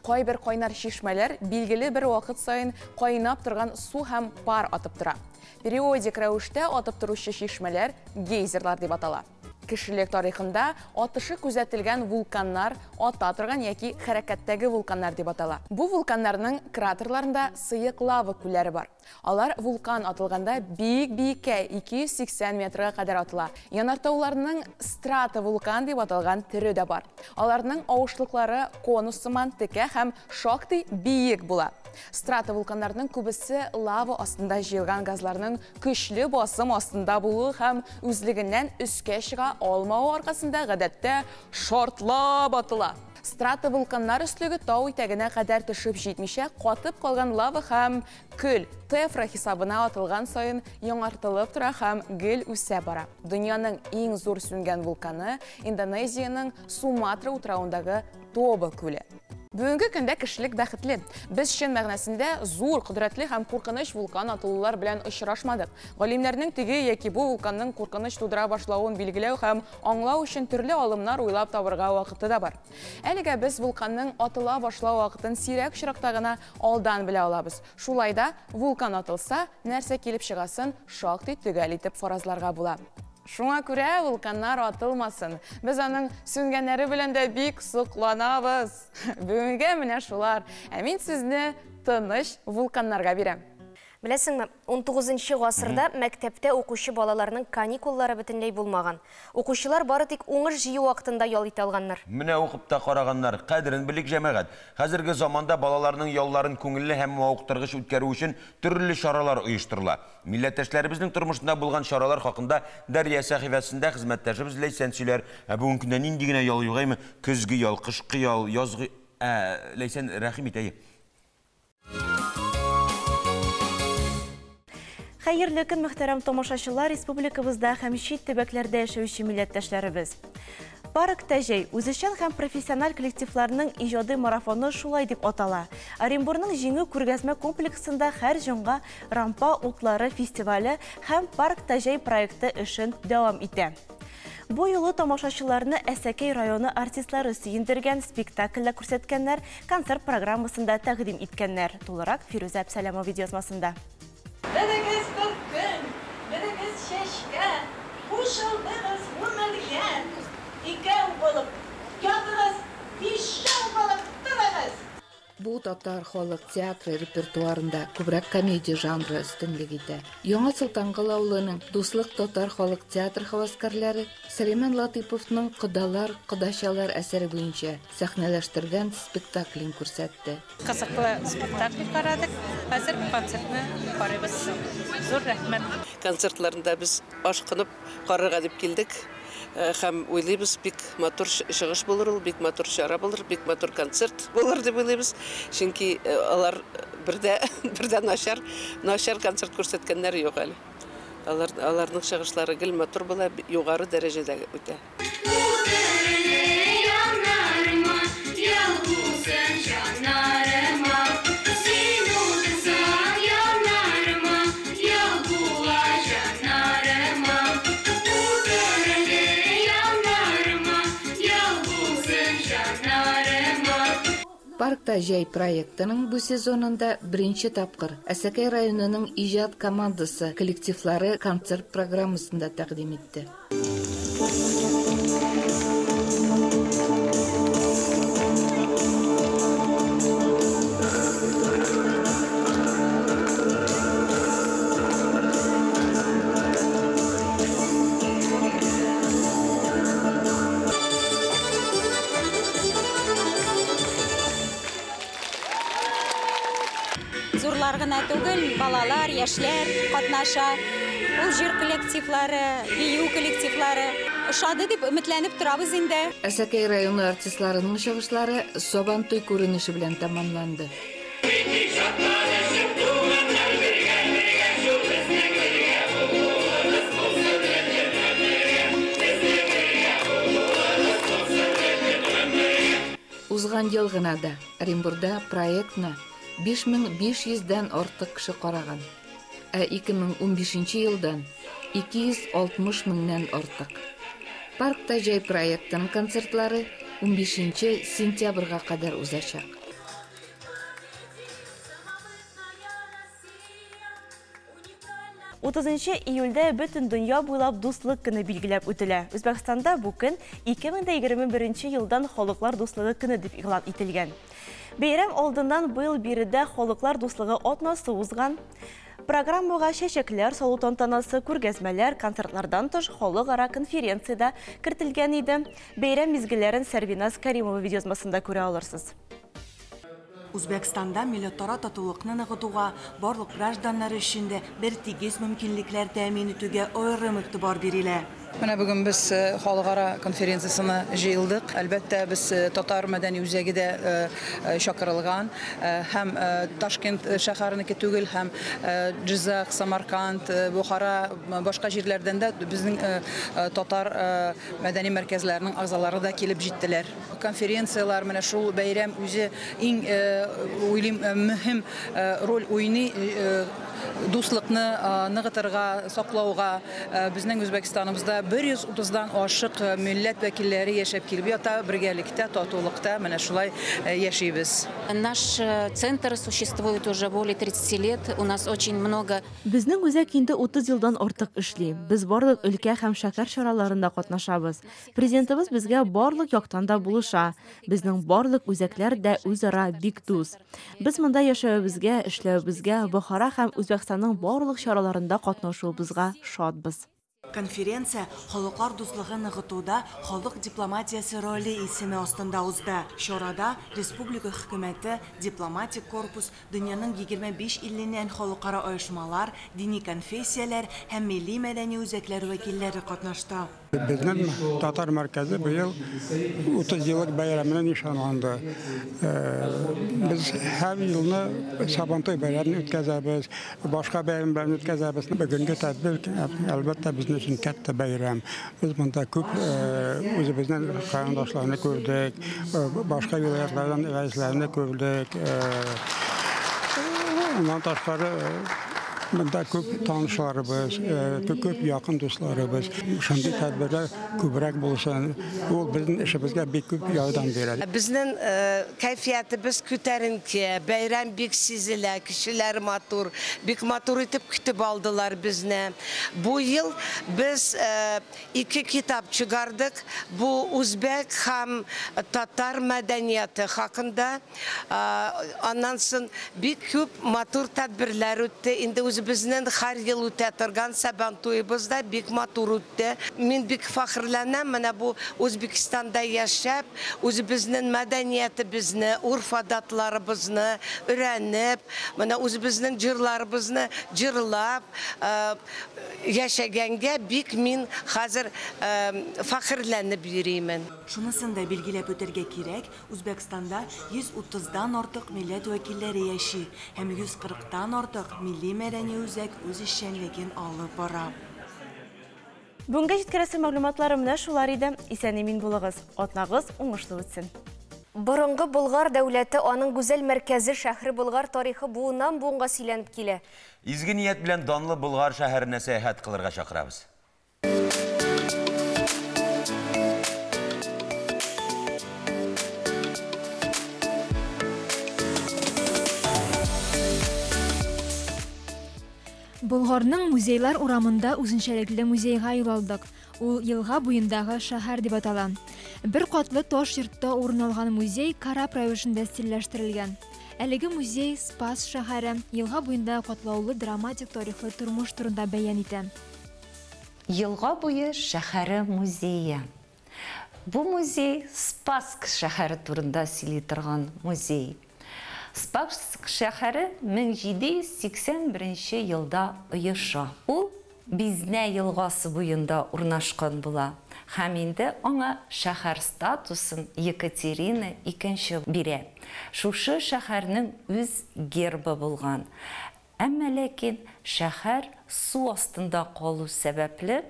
Кайбер кайнар шишмәләр билгеле бер вакыт саен кайнап торган су һәм пар атып тора. Периодик рәвештә атып торучы шишмәләр гейзерлар дип атала. Кешелек тарихында атышы күзәтелгән вулканнар ата торган яки хәрәкәттәге вулканнар дип атала. Бу вулканнарның кратерларында сыек лава күлләре бар. Алар вулкан атылганда бик-биккә 280 метрга кадәр атыла. Янартауларның страта вулкан дип аталган төре дә бар. Аларның авышлыклары конус сыман текә һәм шактый биек була. Страта вулканнарның күбесе лава астында җыелган газларның көчле басым астында булуы һәм үзлегеннән өскә чыга алмауы аркасында гадәттә шортлап атыла. Страта вулканнар өслеге тау итәгенә кадәр төшеп җитмичә, катып калган лава һәм көл тефра хисабына атылган саен яңартылып тора һәм гел үсә бара. Дөньяның иң зур сүнгән вулканы Индонезияның Суматра утравындагы Тоба күле. Бүгенге көндә кешелек бәхетле. Без чын мәгънәсендә зур, кудрәтле һәм куркыныч вулкан атылулар белән очрашмадык. Галимнәрнең теге яки бу вулканның куркыныч тудыра башлавын билгеләү һәм аңлау өчен төрле алымнар уйлап табырга вакыты да бар. Әлегә без вулканның атыла башлау вакытын сирәк очракта гына алдан белә алабыз. Шулай да вулкан атылса, нәрсә килеп чыгасын шактый төгәл итеп фаразларга була. Шуңа күрә вулканнар атылмасын. Без аның сүнгәннәре белән дә бик сокланабыз. Бүгенгә менә шулар. Ә мин сезне тыныч вулканнарга бирәм. Беләсеңме, 19-нчы гасырда мәктәптә укучы балаларның каникуллары бөтенләй булмаган. Укучылар бары тик уңыш җыю вакытында ял итә алганнар. Менә укып та караганнар, кадерен белик җәмәгать. Хәзерге заманда балаларның ялларын күңелле һәм мавыктыргыч үткәрү өчен төрле чаралар оештырыла. Милләттәшләребезнең тормышында булган чаралар хакында Дәрья сәхифәсендә хезмәттәшебез Ләйсән сөйләр. Бүген көндә нинди генә ял югаймы? Көзге ял, кышкы ял, язгы... Ләйсән, рәхим ит, Хәерле көн, мөхтәрәм тамашачылар, республикабызда һәм чит төбәкләрдә яшәүче милләттәшләребез. Парк Тәжей үзешчән һәм профессиональ коллективларның иҗади марафоны шулай дип атала. Оренбурның җиңү күргәзмә комплексында һәр җанга рампа утлары фестивале һәм Парк Тәжей проекты эшен дәвам итә. Бу юлы тамашачыларны Әсәкәй районы артистлары сөендергән, спектакльләр күрсәткәннәр, концерт программасында тәкъдим иткәннәр. Тулырак Фирүзә Әбсәләмова видеосмасында. Берегез көн, берегез чәчкә, кушылдыгыз өмелгә. Икәү булып ятыгыз, бишәү булып торыгыз. Бу татар халык театры репертуарында күбрәк комедия жанры өстенлек итә. Яңа Солтангол авылының Дуслык татар халык театр хаваскарлары Сәлиман Латыйповның Кодалар, Кодачалар әсәре буенча сәхнәләштергән спектаклен күрсәтте. Кызыклы спектакль карадык. Хәзер концертны карыйбыз. Зур рәхмәт. Концертларында без ашкынып карарга дип килдек. Һәм уйлыйбыз, бик матур чыгыш булыр ул, бик матур чара булыр, бик матур концерт булыр дип уйлыйбыз. Чөнки алар бердә начар концерт күрсәткәннәр юк әле. Аларның чыгышлары гел матур була, югары дәрәҗәдә үтә. Парк Тәжей проектының бу сезонында беренче тапкыр Әсәкәй районының иҗат командасы коллективлары концерт программасында тәкъдим итте. Зурлар гына түгел, балалар, яшьләр катнаша. Ул җир коллективлары, бию коллективлары ошады дип өметләнеп торабыз инде. Әсәкәй районы артистларының чыгышлары Сабан туй күренеше белән тәмамланды. Узган ел гына да Оренбурда проектны 5500-дән артык кеше караган. 2015 елдан 260 меңнән артык. Парк Тәжей проектының концертлары 15 сентябрьгә кадәр узачак. Июльдә бөтен дөнья буйлап дуслык көне билгеләп үтелә. Үзбәкстанда бу көн 2021 елдан халыклар дуслыгы көне дип игълан ителгән. Бәйрәм алдыннан быел биредә халыклар дуслыгы атнасы узган. Программага чәчәкләр салу тантанасы, күргәзмәләр, концертлардан тыш халыкара конференцияда кертелгән иде. Бәйрәм мизгелләрен Сәрвиназ Кәримова видеосмасында күрә алырсыз. Үзбәкстанда милләтара татулыкны ныгытуга, барлык гражданнар өчен дә бер тигез мөмкинлекләр тәэмин итүгә аерым игътибар бирелә. Менә бүген без халыкара конференциясына җыелдык. Әлбәттә, без татар мәдәни үзәге дә чакырылган. Һәм Ташкент шәһәренеке түгел, һәм Җизак, Самарканд, Бухара, башка җирләрдән дә безнең татар мәдәни мәркәзләренең агзалары да килеп җиттеләр. Конференциялар менә шул бәйрәм үзе иң уйлыйм мөһим роль уйный. Дуслыкны ныгытырга, саклауга безнең Үзбәкстаныбызда 130-дан ашык милләт вәкилләре яшәп килеп ята, бергәлектә, татулыкта менә шулай яшибез. Наш центр существует уже более 30 лет. У нас очень много. Безнең үзәк инде 30 елдан артык эшли. Без барлык өлкә һәм шәһәр чараларында катнашабыз. Президентыбыз безгә барлык яктан да булыша. Безнең барлык үзәкләр дә үзара бик дус. Без монда яшәүебезгә, эшләүебезгә, Бохара һәм Үзбәкстанның барлык чараларында катнашуыбызга шатбыз. Конференция халыклар дуслыгы ныгытуда халык дипломатиясе роли исеме астында узды. Чарада республика хөкүмәте, дипломатик корпус, дөньяның 25 илленнән халыкара оешмалар, дини конфессияләр һәм милли мәдәни үзәкләр вәкилләре катнашты. Bizning Tatar markazi bu yıl 30 yıllık bayramına nişanlandı. Biz her yılını Sabantoy bayramını ötkazabız, başka bayramlarını ötkazabız. Bugünkü tədbir elbette bizim için katta bayram. Biz bunda köp özümüzden qarindoshlarını gördük, başka vilayetlerden reislerini gördük. Ondan tashqari bunda köp tanışlarımız, köp yakın dostlarımız. Şunday tədbirlər köbürək bulsan, o bizim işimizə bir köp yardım verir. Bizning kayfiyatimiz ko'tarinki, bayram bek sezilar, kishilar motor etib kutib oldilar bizni. Bu yil biz 2 kitap chiqardik. Bu o'zbek ham tatar madaniyati haqida. Ondan so'ng bek ko'p motor tadbirlar o'tdi. Endi bizning har yil o'tatirgan Sabantoyimizda bek motor o'tdi. Men bek faxrlanaman, mana bu O'zbekistonda yashab, o'zimizning madaniyatimizni, urf-odatlarimizni o'rganib, mana o'zimizning jirlarimizni jirlab yashaganga bek men hozir faxrlanib yurayman. Şunusunu da bilgilep öterge kerek, O'zbekistonda 130'dan ortiq millet vakilleri yaşay, hem 140'dan ortiq milli madaniy o'zak o'z işçenligin alып bora. Бүгінгі жеткересір мәгълүматлары менә шулар иде. Исән-имин булыгыз, атнагыз уңышлы үтсен. Бұрынғы Бұлғар дәулеті аның гүзәл мәркәзі шәһри Бұлғар тарихы буыннан буынға сөйленіп келе. Изге ният белән данлы Бұлғар шәһәренә сәяхәт кылырга чакырабыз. Бұлғарның музейлар урамында үзенчәлекле музейга юл алдык. Ул елга буендағы шәһәр дип атала. Бер катлы таш йортта урын алган музей карап рәвешендә стильләштерелгән. Әлеге музей Спас шәһәре елга буенда катлаулы драматик тарихлы тормыш турында бәян итә. Елга буе шәһәре музее. Бу музей Спасск шәһәре турында сөйли торган музей. Спасск шәһәре 1781 елда оеша. Ул Бизне елгасы буенда урнашкан була. Һәм инде аңа шәһәр статусын Екатерина II бирә. Шушы шәһәрнең үз гербы булган. Әмма ләкин шәһәр су астында калу сәбәпле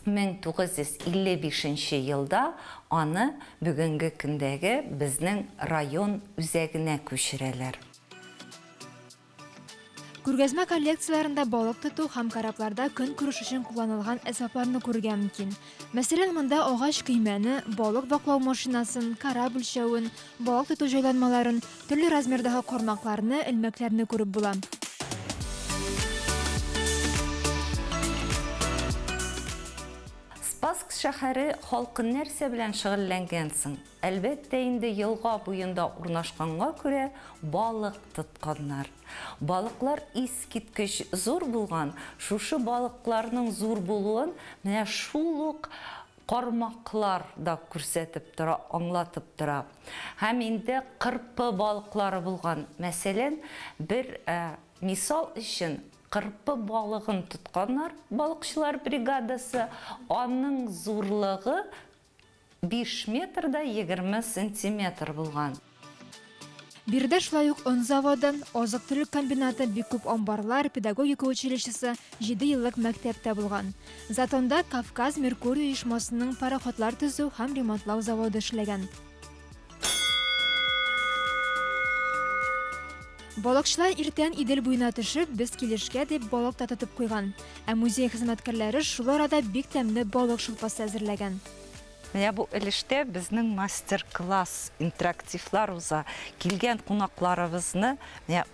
1955 елда аны бүгенге көндәге безнең район үзәгенә күчерәләр. Күргәзмә коллекцияларында балык тоту һәм корабларда көн күреш өчен кулланылган әсбапларны күрергә мөмкин. Мәсәлән, монда агач көймәне, балык баклау машинасын, корабль шәвен, балык тоту җайланмаларын, төрле размердагы кармакларны, элмәкләрне күреп була. Спасск шәһәре халкын нәрсә белән шөгыльләнгән соң? Әлбәттә инде елга буенда урнашканга күрә балык тотканнар. Балыклар искиткеч зур булган. Шушы балыкларның зур булуын менә шул ук кармаклар да күрсәтеп тора, аңлатып тора. Һәм инде кырпы балыклары булган. Мәсәлән, бер мисал өчен кырпы балыгын тотканнар, балыкчылар бригадасы, аның зурлыгы 5 метрда 20 сантиметр булган. Бирдә шулай ук он заводы, азык-төлек комбинаты, бик күп амбарлар, педагогика училищесы, 7 еллык мәктәптә булган. Затонда Кавказ Меркурий оешмасының пароходлар төзү һәм ремонтлау заводы эшләгән. Балыкчылар иртән Идел буена төшеп, без килешкә дип балык та тотып куйган. Ә музей хезмәткәрләре шул арада бик тәмле балык шулпасы әзерләгән. Менә бу өлештә безнең мастер-класс, интерактивлар уза. Килгән кунакларыбызны менә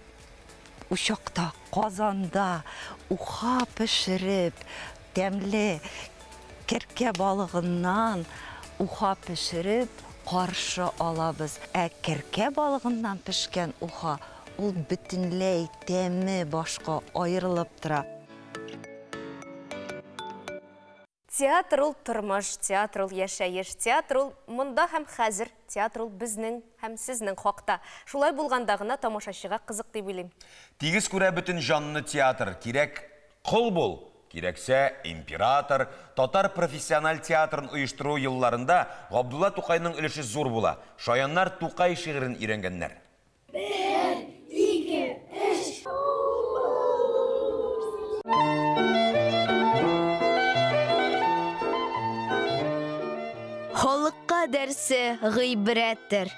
учакта, казанда уха пешереп, тәмле керкә балыгыннан уха пешереп каршы алабыз. Ә керкә балыгыннан пешкән уха ул бөтенләй тәме башка аерылып тора. Театр ул тормыш, театр ул яшәеш, театр ул монда һәм хәзер, театр ул безнең һәм сезнең хакта. Шулай булганда гына тамашачыга кызык дип уйлыйм. Тигез күрә бөтен җанны театр, кирәк кол бул, Кирәксә, император, татар профессиональ театрын ұйыштыру йылларында Габдулла Тукайның өлеше зур була. Шаяннар Тукай шигырын өйрәнгәннәр. 1, 2, 3. Халыкка дәрсе гыйбрәттер.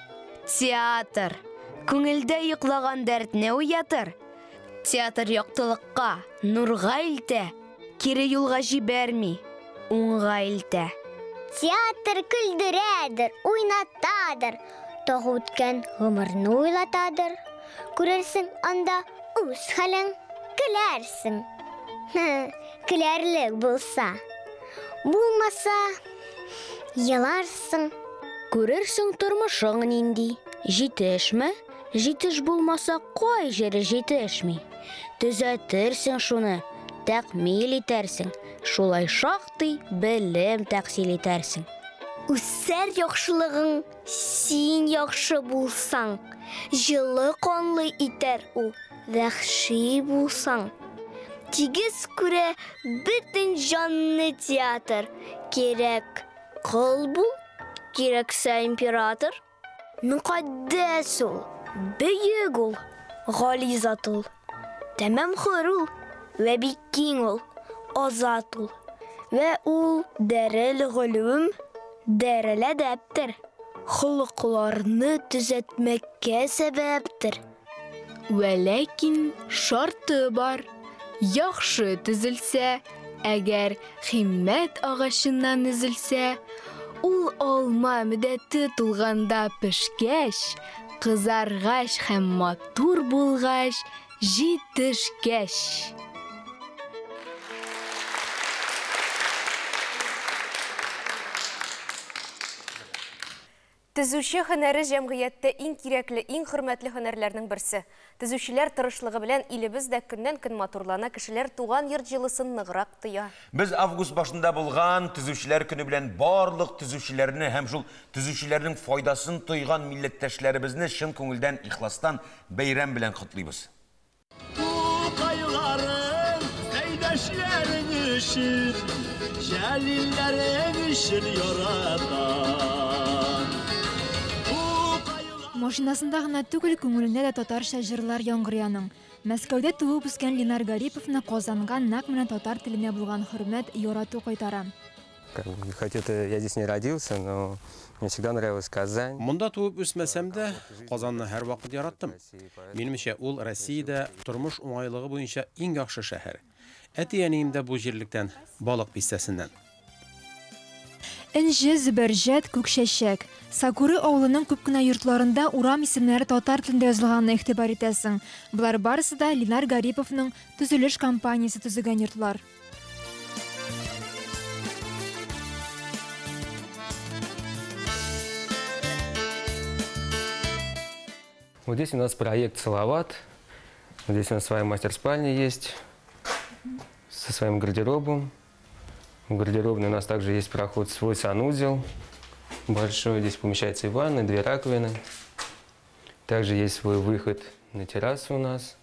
Театр. Күңелдә йоклаган дәртне уятыр. Театр яктылыкка, нурга илтә. Кире юлга җибәрми, уңга илтә. Театр күлдерәдер, уйнатадыр. Тагы үткән гомерне уйлатадыр. Күрерсең анда үз хәлең, көләрсең. Көләрлек булса. Булмаса, еларсың. Күрерсең тормышың нинди. Җитешме? Җитеш булмаса, кай җире җитешми. Төзәтерсең шуны, тәкъмил итәрсең. Шулай шактый белем тәхсил итәрсең. Үсәр яхшылыгың, син яхшы булсаң. Җылы канлы итәр ул, вәхши булсаң. Тигез күрә бөтен җанны театр. Кирәк кол бул, кирәксә император. Мөкаддәс ул, бөек ул, гали зат ул. Тәмам хур ул, вә бик киң ул, азат ул. Вә ул дәрел гылым, дәрел әдәптер. Холыкларны төзәтмәккә сәбәптер. Вә ләкин шарты бар. Яхшы төзелсә, әгәр химмәт агачыннан өзелсә, ул алма мөддәте тулганда пешкәч, кызаргач һәм матур булгач, җитешкәч. Төзүче һөнәре җәмгыятьтә иң кирәкле, иң хөрмәтле һөнәрләрнең берсе. Төзүчеләр тырышлыгы белән илебез дә көннән-көн матурлана, кешеләр туган йорт җылысын ныграк тоя. Без август башында булган төзүчеләр көне белән барлык төзүчеләрне һәм шул төзүчеләрнең файдасын тойган милләттәшләребезне чын күңелдән ихластан бәйрәм белән котлыйбыз. Тукайларың, сәйдәшләрең өчен, җәлилләрең өчен яратам. Машинасында гына түгел, күңелендә дә татарча җырлар яңгырыяның. Мәскәүдә туып үскән Ленар Гариповны Казанга нәкъ менә татар теленә булган хөрмәт, ярату кайтара. Хоть это я здесь не родился, но мне всегда нравилась Казань. Монда туып үсмәсәм дә, Казанны һәр вакыт яраттым. Минемчә, ул Россиядә тормыш уңайлыгы буенча иң яхшы шәһәр. Әти-әнием дә бу җирлектән, балык бистәсеннән. Энҗе, Зөбәрҗәт, Күкчәчәк. Сакуры авылының күп кенә йортларында урам исемнәре татар телендә язылганына игътибар итәсең. Булар барысы да Ленар Гариповның төзелеш компаниясе төзегән йортлар. Вот здесь у нас проект «Салават». Вот здесь у нас своя мастер-спальня есть со своим гардеробом. В гардеробной у нас также есть проход, свой санузел большой. Здесь помещается и ванна, 2 раковины. Также есть свой выход на террасу у нас.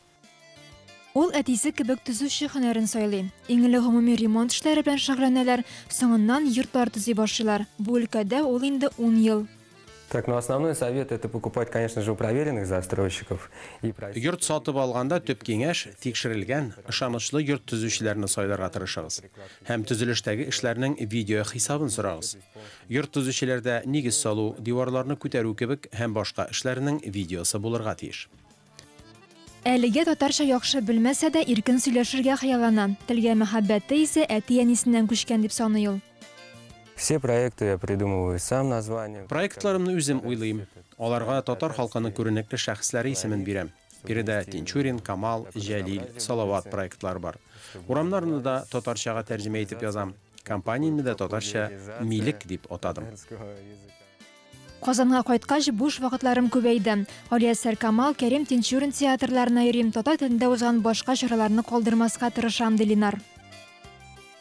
Ул әтисе кебек төзүче һөнәрен сайлый. Иң элек гомуми ремонт эшләре белән шөгыльләнәләр, соңыннан йортлар төзи башлыйлар. Бу өлкәдә ул инде 10 ел. Так, но основной совет это покупать, конечно же, у проверенных застройщиков. Йорт сатып алганда төп киңәш тикшерелгән, ышанычлы йорт төзүчеләрне сайларга тырышыгыз. Һәм төзелештәге эшләрнең видео хисабын сорагыз. Йорт төзүчеләрдә нигез салу, диварларны күтәрү кебек һәм башка эшләрнең видеосы булырга тиеш. Әлегә татарча яхшы белмәсә дә иркен сөйләшергә хыяллана. Телгә мәхәббәте исә әти-әнисеннән күчкән дип саный ул. Все проекты я придумываю сам название. Проектларымны үзем уйлыйм. Аларга татар халкының күренекле шәхесләре исемен бирәм. Биредә Тинчурин, Камал, Җәлил, Салават проектлар бар. Урамнарны да татарчага тәрҗемә итеп язам. Компаниямны да татарча Милек дип атадым. Казанга кайткач буш вакытларым күбәйде. Алиясәр Камал, Кәрим Тинчурин театрларына йөрим, татар телендә узган башка чараларны калдырмаска тырышам, ди Ленар.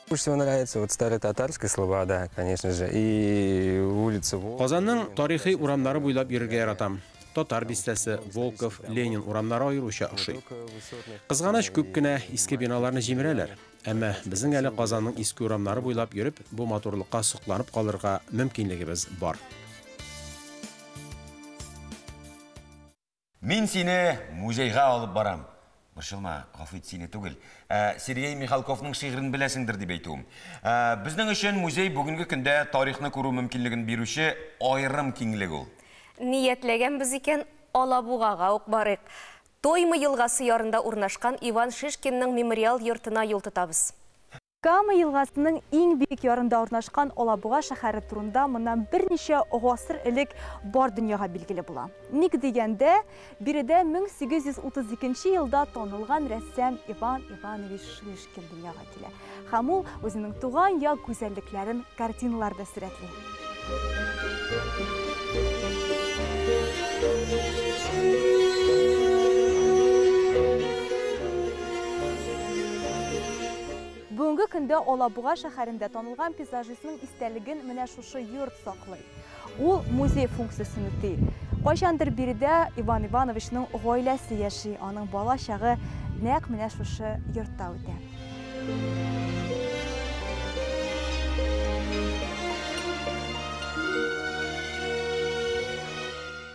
Больше всего нравится вот старая татарская слобода, конечно же, и улица Волков. Казанның тарихи урамнары буйлап йөрергә яратам. Татар бистәсе, Волков, Ленин урамнары аеруча ошый. Кызганыч күп кенә иске биналарны җимерәләр. Әмма безнең әле Казанның иске урамнары буйлап йөреп, бу моторлыкка сокланып калырга мөмкинлегебез бар. Мин сине музейга алып барам. Башылма, гафит сине түгел. Сергей Михалковның шигырын беләсеңдер дип әйтүем. Безнең өчен музей бүгенге көндә тарихны күрү мөмкинлеген бирүче айрым киңлек ул. Ниятләгән без икән Алабугага ук барыйк. Тоймы елгасы ярында урнашкан Иван Шишкинның мемориал йортына юл тотабыз. Кама елгасының иң бик ярында урнашкан Алабуга шәһәре турында моннан берничә гасыр элек бар дөньяга билгеле була. Ник дигәндә, биредә 1832 елда танылган рәссам Иван Иванович Шишкин дөньяга килә. Һәм ул үзенең туган як гүзәллекләрен картиналарда сурәтли. Бүгенге көндә Алабуга шәһәрендә танылган пейзажистның истәлеген менә шушы йорт саклый. Ул музей функциясын үти. Кайчандыр биредә Иван Ивановичның гаиләсе яши, аның бала чагы нәкъ менә шушы йортта үтә.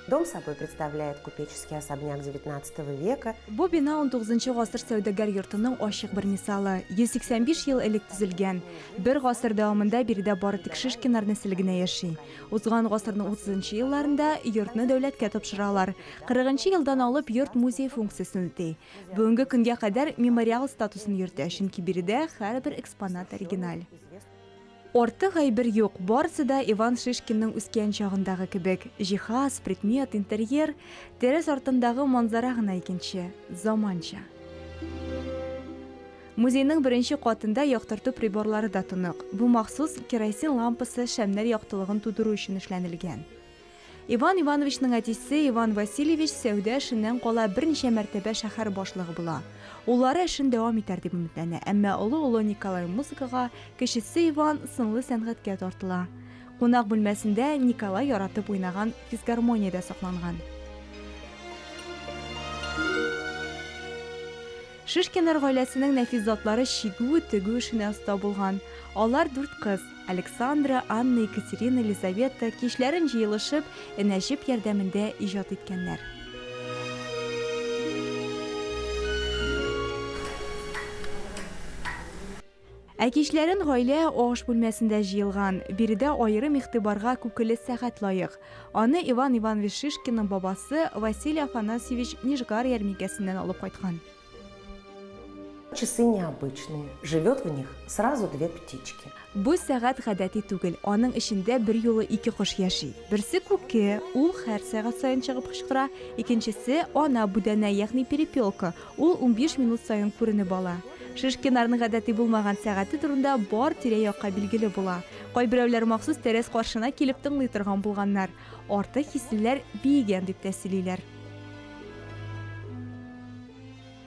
Дом собой представляет купеческий особняк 19 века. Бу бина 19 гасыр сәүдәгәр йортының ачык бер мисалы. 185 ел элек төзелгән. Бер гасыр дәвамында биредә бары тик Шишкиннар нәселе генә яши. Узган гасырның 30 елларында йортны дәүләткә тапшыралар. 40 елдан алып йорт музей функциясын үти. Бүгенге көнгә кадәр мемориал статусын йөртә, чөнки биредә һәрбер экспонат оригиналь. Орты гайбер юк, барысы да Иван Шишкинның үскән чагындагы кебек. Җиһаз, предмет, интерьер, тәрәз артындагы манзара гына икенче, заманча. Музейның беренче катында яктырту приборлары да тонык. Бу махсус керосин лампасы шәмнәр яктылыгын тудыру өчен эшләнелгән. Иван Ивановичның әтисе Иван Васильевич сәүдә эшеннән кала берничә мәртәбә шәһәр башлыгы була. Уллары эшен дәвам итәр дип өметләнә, әмма улы Николай музыкага, кечесе Иван сынлы сәнгатькә тартыла. Кунак бүлмәсендә Николай яратып уйнаган физгармониядә сакланган. Шишкиннар гаиләсенең нәфис затлары чигү, тегү эшенә оста булган. Алар 4 кыз: Александра, Анна, Екатерина, Елизавета кичләрен җыелышып, энәҗеп ярдәмендә иҗат иткәннәр. Кичләрен гаилә агыш бүлмәсендә җыелган. Биредә аерым игътибарга күкеле сәгать лаек. Аны Иван Иванович Шишкинның бабасы Василий Афанасьевич Нижгар ярминкәсеннән алып кайткан. Часы необычные. Живет в них сразу 2 птички. Бу сәгать гадәти түгел. Аның эчендә бер юлы 2 кош яши. Берсе күке, ул һәр сәгать саен чыгып кычкыра. Икенчесе ана бүдәнә, ягъни перепелка. Ул 15 минут саен күренеп ала. Шишкиннарның гадәти булмаган сәгате турында бар тирә-якка билгеле була. Кайберәүләр махсус тәрәз каршына килеп тыңлый торган булганнар. Арты хисләр биегән дип тәсиллиләр.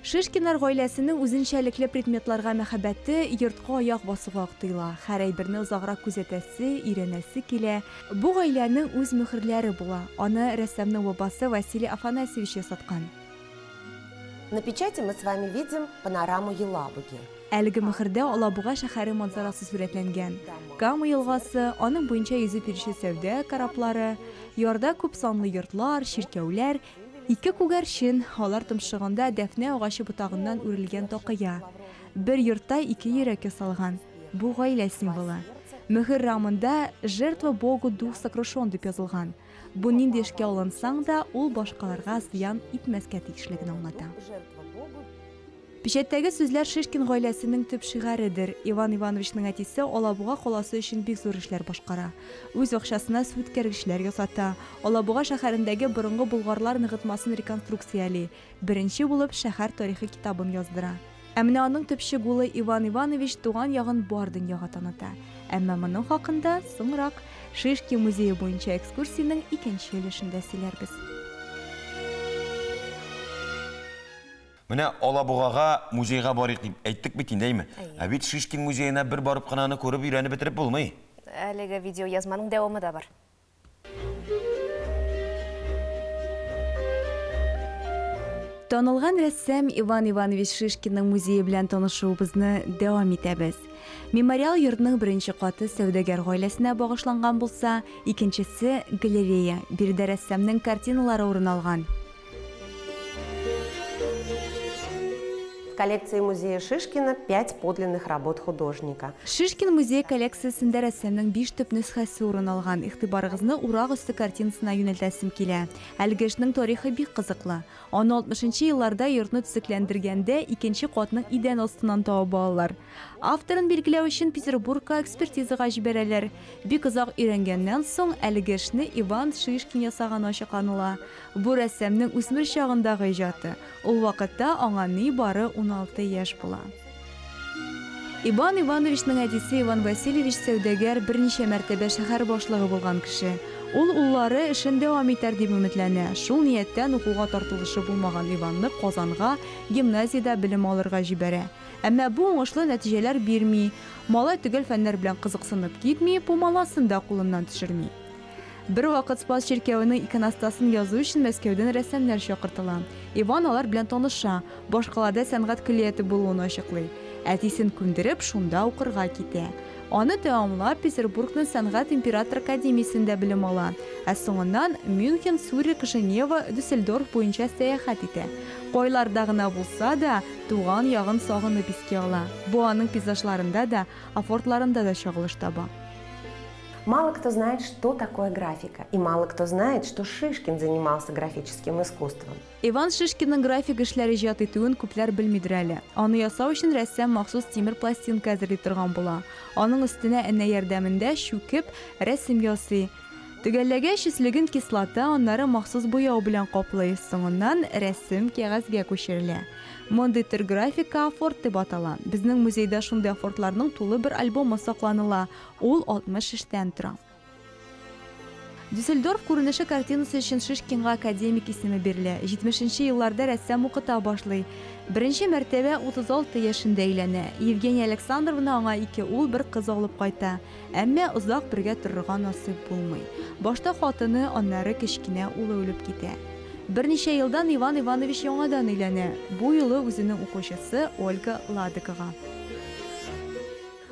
Шишкиннар гаиләсенең үзенчәлекле предметларга мәхәббәте йортка аяк басуга актыйла. Һәр әйберне узаграк күзәтәсе, иренәсе килә. Бу гаиләнең үз мөхерләре була. Аны рәссамның бабасы Василий Афанасьевич ясаткан. На печати мы с вами видим панораму Елабуги. Әлеге мөхердә Алабуга шәһәре манзарасы сурәтләнгән. Кама елгасы, аның буенча йөзеп йөрүче сәүдә кораблары, ярда күп санлы йортлар, чиркәүләр, 2 күгәрчен, алар томшыгында дәфнә агачы ботагыннан үрелгән такыя. Бер йортта 2 йөрәк ясалган. Бу гаилә символы. Мөхер рамында жертва Богу дух сокрушен дип язылган. Бу нинди эшкә алынсаң да, ул башкаларга зыян итмәскә тиешлеген аңлата. Печәттәге сүзләр Шишкин гаиләсенең төп шигарыдыр. Иван Ивановичның әтисе Алабуга каласы өчен бик зур эшләр башкара. Үз акчасына су үткәргечләр ясата. Алабуга шәһәрендәге борынгы болгарлар ныгытмасын реконструкцияли. Беренче булып шәһәр тарихи китабын яздыра. Әмма аның төпчек улы Иван Иванович туган ягын бар дөньяга таныта. Әмма моның хакында соңрак Шишкин музее буенча экскурсияның 2нче өлешендә сөйләрбез. Менә Алабугага музейга барыйк дип әйттек бит инде. Ә бит Шишкин музеена бер барып кына аны күреп өйрәнеп бетереп булмый. Әлеге видео язманың дәвамы да бар. Танылган рәссам Иван Иванович Шишкинның музейы белән танышуыбызны дәвам итәбез. Мемориал йортның беренче каты сәүдәгәр гаиләсенә багышланган булса, икенчесе галерея, биредә рәссамның картиналары урын алган. В коллекции музея Шишкина 5 подлинных работ художника. Шишкин музей коллекциясендә рәссамның 5 төп нөсхәсе урын алган. Игътибарыгызны урак өсте картинасына юнәлтәсем килә. Әлеге эшнең тарихы бик кызыклы. Аны 60-нчы елларда йортны төзекләндергәндә икенче катның идән астыннан табып алалар. Авторын билгеләү өчен Петербургка экспертизага җибәрәләр. Бик озак өйрәнгәннән соң әлеге эшне Иван Шишкин ясаганы ачыкланыла. Бу рәссамның үсмер чагындагы иҗаты. Ул вакытта аңа ни бары 16 яшь була. Иван Ивановичның әтисе Иван Васильевич сәүдәгәр берничә мәртәбә шәһәр башлыгы булган кеше. Ул уллары эшен дәвам итәр дип өметләнә. Шул нияттән укуга тартылышы булмаган Иванны Казанга гимназиядә белем алырга җибәрә. Әмма бу уңышлы нәтиҗәләр бирми. Малай төгәл фәннәр белән кызыксынып китми, пумаласын да кулыннан төшерми. Бер вакыт Спас чиркәвенең иконостасын язу өчен Мәскәүдән рәссамнар чакыртыла. Иван алар белән таныша, башкалада сәнгать көллияте булуын ачыклый. Әтисен күндереп, шунда укырга китә. Аны тәмамлап Петербургның сәнгать император академиясендә белем ала. Ә соңыннан Мюнхен, Цюрих, Женева, Дюссельдорф буенча сәяхәт итә. Кайларда гына булса да, туган ягын сагынып искә ала. Бу аның пейзажларында да, афортларында да чагылыш таба. Мало кто знает, что такое графика, и мало кто знает, что Шишкин занимался графическим искусством. Иван Шишкинның график эшләре иҗат итүен күпләр белмидер әле. Аны ясау өчен рәссам махсус тимер пластинка әзерли торган була. Аның өстенә энә ярдәмендә чүкеп рәсем ясый. Төгәлләгәч өслеген кислота, аннары махсус буяу белән каплый. Соңыннан рәсем кәгазьгә күчерелә. Мондый төр графика афорт дип атала. Безнең музейда шундый афортларның тулы бер альбомы сакланыла. Ул 60 эштән тора. Дюссельдорф күренеше картинасы өчен Шишкинга академик исеме бирелә. 70-нче елларда рәссам укыта башлый. Беренче мәртәбә 36 яшендә өйләнә. Евгения Александровна аңа 2 ул, 1 кыз алып кайта. Әмма озак бергә торырга насыйп булмый. Башта хатыны, аннары кечкенә улы үлеп китә. Берничә елдан Иван Иванович яңадан өйләнә. Бу юлы үзенең укучысы Ольга Ладыкова.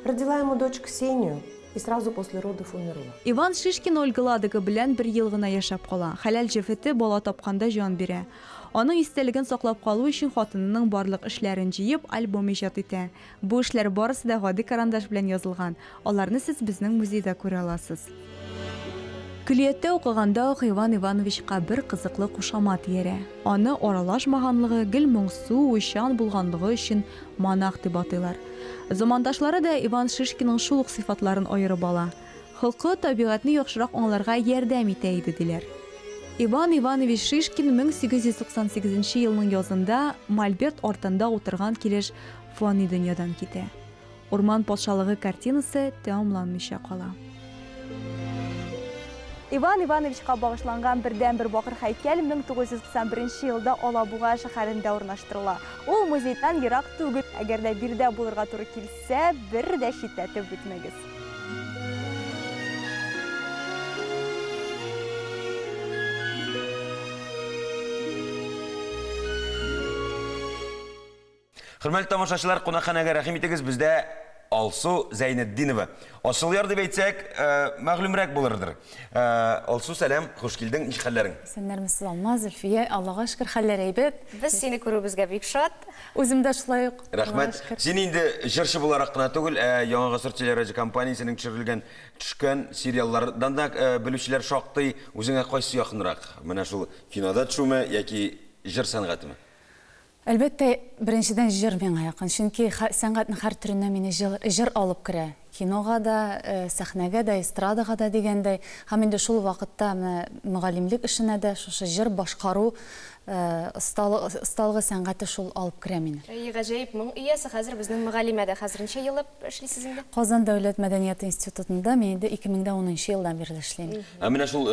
Родила ему дочь Ксению и сразу после родов умерла. Иван Шишкин Ольга Ладыкова белән 1 ел гына яшәп кала. Хәләл җефете бала тапканда җан бирә. Аның истәлеген саклап калу өчен хатынының барлык эшләрен җыеп альбом иҗат итә. Бу эшләр барысы да гади карандаш белән язылган. Аларны сез безнең музейда күрә аласыз. Көллияттә укыганда Иван Ивановичка бер кызыклы кушамат иярә. Аны аралашмаганлыгы, гел моңсу, уйчан булганлыгы өчен монах дип атыйлар. Замандашлары да Иван Шишкинның шул ук сыйфатларын аерып ала. Хылкы табигатьне яхшырак аңларга ярдәм итә иде диләр. Иван Иванович Шишкин 1898 елның язында Мольберт артында утырган килеш фани дөньядан китә. Урман патшалыгы картинасы тәмамланмыйча кала. Иван Ивановичка багышланган бердән-бер бакыр һәйкәл 1991 елда Алабуга шәһәрендә урнаштырыла. Ул музейдан ерак түгел. Әгәр дә бирдә булырга туры килсә, бер дә шиттәтеп бетмәгез. Хөрмәтле тамашачылар, кунакханәгә рәхим итегез, бездә Алсу Зәйнетдинова. Асыл яр дип әйтсәк, мәгълүмрәк булырдыр. Алсу, сәлам, хуш килдең, ничек хәлләрең? Сәннәрмез Алмаз, Зөлфия, Аллага шөкер, хәлләр әйбәт. Без сине күрүебезгә бик шат. Үзем дә шулай ук. Рәхмәт. Син инде җырчы буларак кына түгел, Яңа гасыр телерадиокомпаниясенең төшерелгән төшкән сериаллардан да белүчеләр шактый. Үзеңә кайсы якынрак? Менә шул кинода төшүме яки җыр сәнгатеме? Әлбәттә, беренчедән җыр миңа якын, чөнки сәнгатьнең һәр төренә мине җыр алып керә. Кинога да, сәхнәгә дә, эстрадага да дигәндәй, һәм инде шул вакытта мөгаллимлек эшенә дә шушы җыр башкару осталыгы сәнгате шул алып керә мине. Гаҗәеп, моң иясе хәзер безнең мөгаллимәдә хәзеренчә елып эшлисез инде? Казан дәүләт мәдәният институтында мин инде 2010 елдан бирле эшлим. Менә шул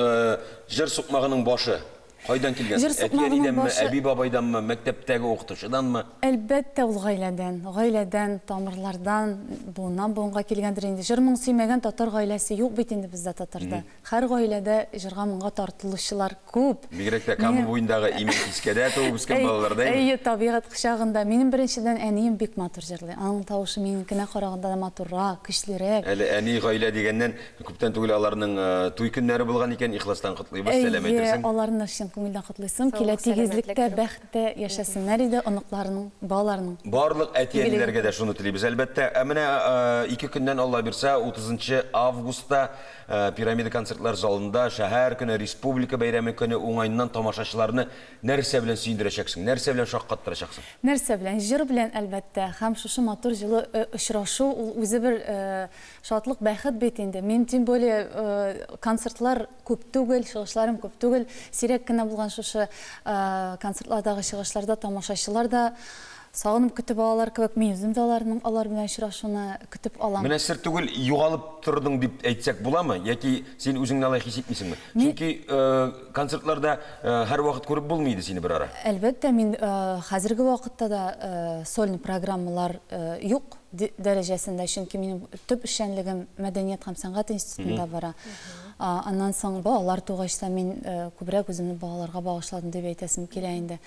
җыр сукмагының башы Қайдан келгенсіз? Әтиәниденме, әби бабайданмы, мәктептегі оқытушыданмы? Әлбәттә ул гаиләдән, тамырлардан, буыннан буынга килгәндер инде. Җыр моң сөймәгән татар гаиләсе юк бит инде бездә Татарда. Һәр гаиләдә җырга моңга тартылучылар күп. Бигрәк тә Кама буендагы имен кискәдә туып үскән балаларда. Әйе, табигать кочагында. Минем беренчедән әнием бик матур җырлый. Аның тавышы минекенә караганда да матуррак, көчлерәк. Әле әни гаилә дигәннән күптән түгел аларның туй көннәре булган икән, ихластан котлыйбыз, сәлам әйтерсең. Аларны чын күңелдән котлыйсым. Килә тигезлектә, бәхеттә яшәсеннәр иде оныкларының, балаларының. Барлык әти-әниләргә дә шуны телибез. Әлбәттә, менә 2 көннән Алла бирсә, 30 августта Пирамида концертлар залында шәһәр көне, республика бәйрәме көне уңайыннан тамашачыларны нәрсә белән сөендерәчәксең? Нәрсә белән шаккаттырачаксың? Нәрсә белән? Җыр белән әлбәттә. Һәм шушы матур җылы очрашу ул үзе бер шатлык, бәхет бит инде. Мин тем более концертлар күп түгел, чыгышларым күп түгел. Сирәк кенә булган шушы концертлардагы чыгышларда тамашачылар да сагынып көтеп алалар кебек, мин үзем дә алар белән очрашуны көтеп алам. Менә сер түгел, югалып тордың дип әйтсәк буламы? Яки син үзеңне алай хис итмисеңме? Чөнки концертларда һәр вакыт күреп булмый иде сине бер ара. Әлбәттә, мин хәзерге вакытта да сольный программалар юк дәрәҗәсендә, чөнки минем төп эшчәнлегем мәдәният һәм сәнгать институтында бара. Аннан соң балалар тугачта мин күбрәк үземне балаларга багышладым дип әйтәсем килә инде.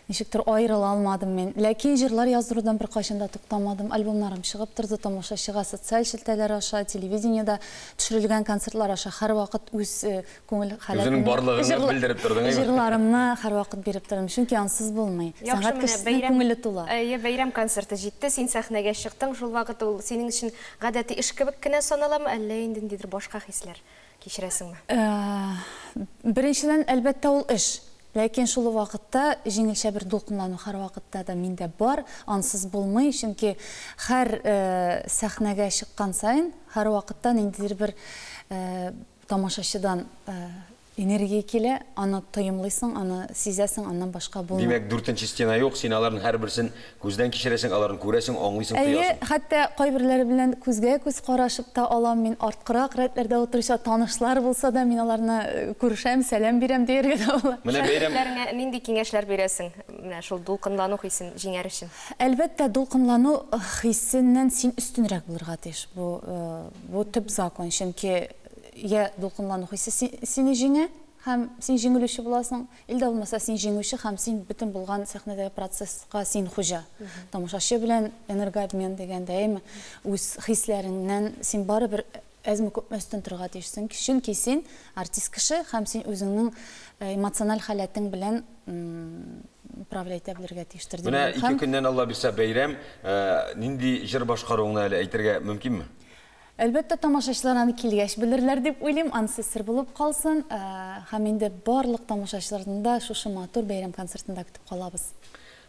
Ничектер аерыла алмадым мен. Ләкин җырлар яздырудан бер кайчан да туктамадым. Альбомнарым чыгып торды, тамашачыга социаль шелтәләр аша, телевидениедә төшерелгән концертлар аша һәр вакыт үз күңел халәтен белдереп тордың. Җырларымны һәр вакыт биреп тордым. Чөнки ансыз булмый. Сәнгать кешенең күңеле тула. Бәйрәм концерты җитте, син сәхнәгә чыктың, шул вакыт ул синең өчен гадәти эш кебек кенә саналамы, әллә инде ниндидер башка хисләр кичерәсеңме? Беренчедән, әлбәттә, ул эш. Ләкин шул вакытта җиңелчә бер дулкынлану һәр вакытта да миндә бар, ансыз булмый, чөнки һәр сәхнәгә чыккан сайын, һәр вакытта ниндидер бер тамашачыдан энергия килә, аны тоемлыйсың, аны сизәсең, аннан башка булмый. Димәк, 4нче стена юк, син аларның һәрберсен күздән кичерәсең, аларны күрәсең, аңлыйсың, тоясың. Хәтта кайберләре белән күзгә күз карашып та алам, мин арткырак рәтләрдә утырыша танышлар булса да, мин аларны күрешәм, сәлам бирәм дияргә дә була. Менә бәйрәм нинди киңәшләр бирәсең? Менә шул дулкынлану хисен җиңәр өчен. Әлбәттә, дулкынлану хиссеннән син өстенрәк булырга тиеш. Бу төп закон, чөнки я дулкынлану хиссе сине җиңә, һәм син җиңелүче буласың, илдә булмаса син җиңүче, һәм син бөтен булган сәхнәдәге процесска син хуҗа. Тамашачы белән энергообмен дигәндәйме, үз хисләреңнән син барыбер әзме күпме өстен торырга тиешсең, чөнки син артист кеше, һәм син үзеңнең эмоциональ халәтең белән управлять итә белергә тиештер. Менә 2 көннән Алла бирсә бәйрәм, нинди җыр башкаруыңны әле әйтергә мөмкинме? Әлбәттә, тамашачылар аны килгәч белерләр дип уйлыйм, анысы сер булып калсын, һәм инде барлык тамашачыларны да шушы матур бәйрәм концертында көтеп калабыз.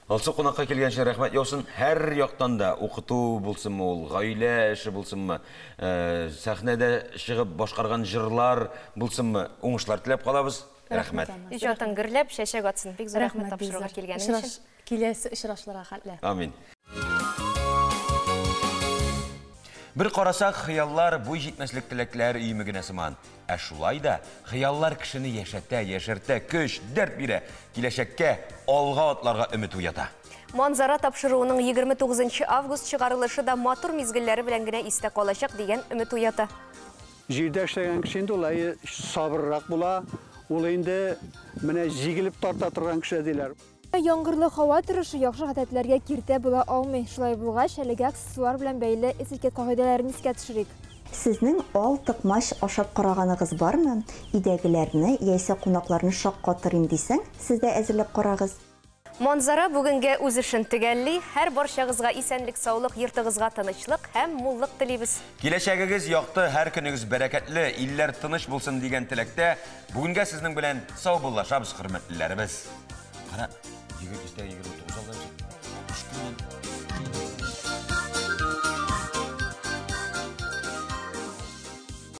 Алсы кунакка килгәнчә рәхмәт яусын. Һәр яктан да укыту булсынмы, ул гаилә эше булсынмы, сәхнәдә чыгып башкарган җырлар булсынмы, уңышлар теләп калабыз. Рәхмәт. Иҗатын гөрләп, чәчәк атсын. Бик зур рәхмәт тапшыруга килгәнең өчен. Киләсе очрашларга хәтле. Амин. Бер карасак, хыяллар буй җитмәслек теләкләр өеме генә сыман. Ә шулай да хыяллар кешене яшәтә, яшәртә, көч, дәрт бирә, киләчәккә, алга атларга өмет уята. Манзара тапшыруының 29 август чыгарылышы да матур мизгелләре белән генә истә калачак дигән өмет уята. Җирдә эшләгән кеше инде улай сабыррак була, ул инде менә җигелеп тарта торган кеше диләр. Яңгырлы һава торышы яхшы гадәтләргә киртә була алмый. Шулай булгач, әлеге аксессуар белән бәйле этикет кагыйдәләрен искә төшерик. Сезнең ал тыкмаш ашап караганыгыз бармы? Идәгеләрне яисә кунакларны шаккатырым дисәң, сез дә әзерләп карагыз. Манзара бүгенге үз эшен төгәлли. Һәр барчагызга исәнлек, саулык, йортыгызга тынычлык һәм муллык телибез. Киләчәгегез якты, һәр көнегез бәрәкәтле, илләр тыныч булсын дигән теләктә, бүгенгә сезнең белән сау булашабыз, хөрмәтлеләребез. Кара, 29 алда 3 көннән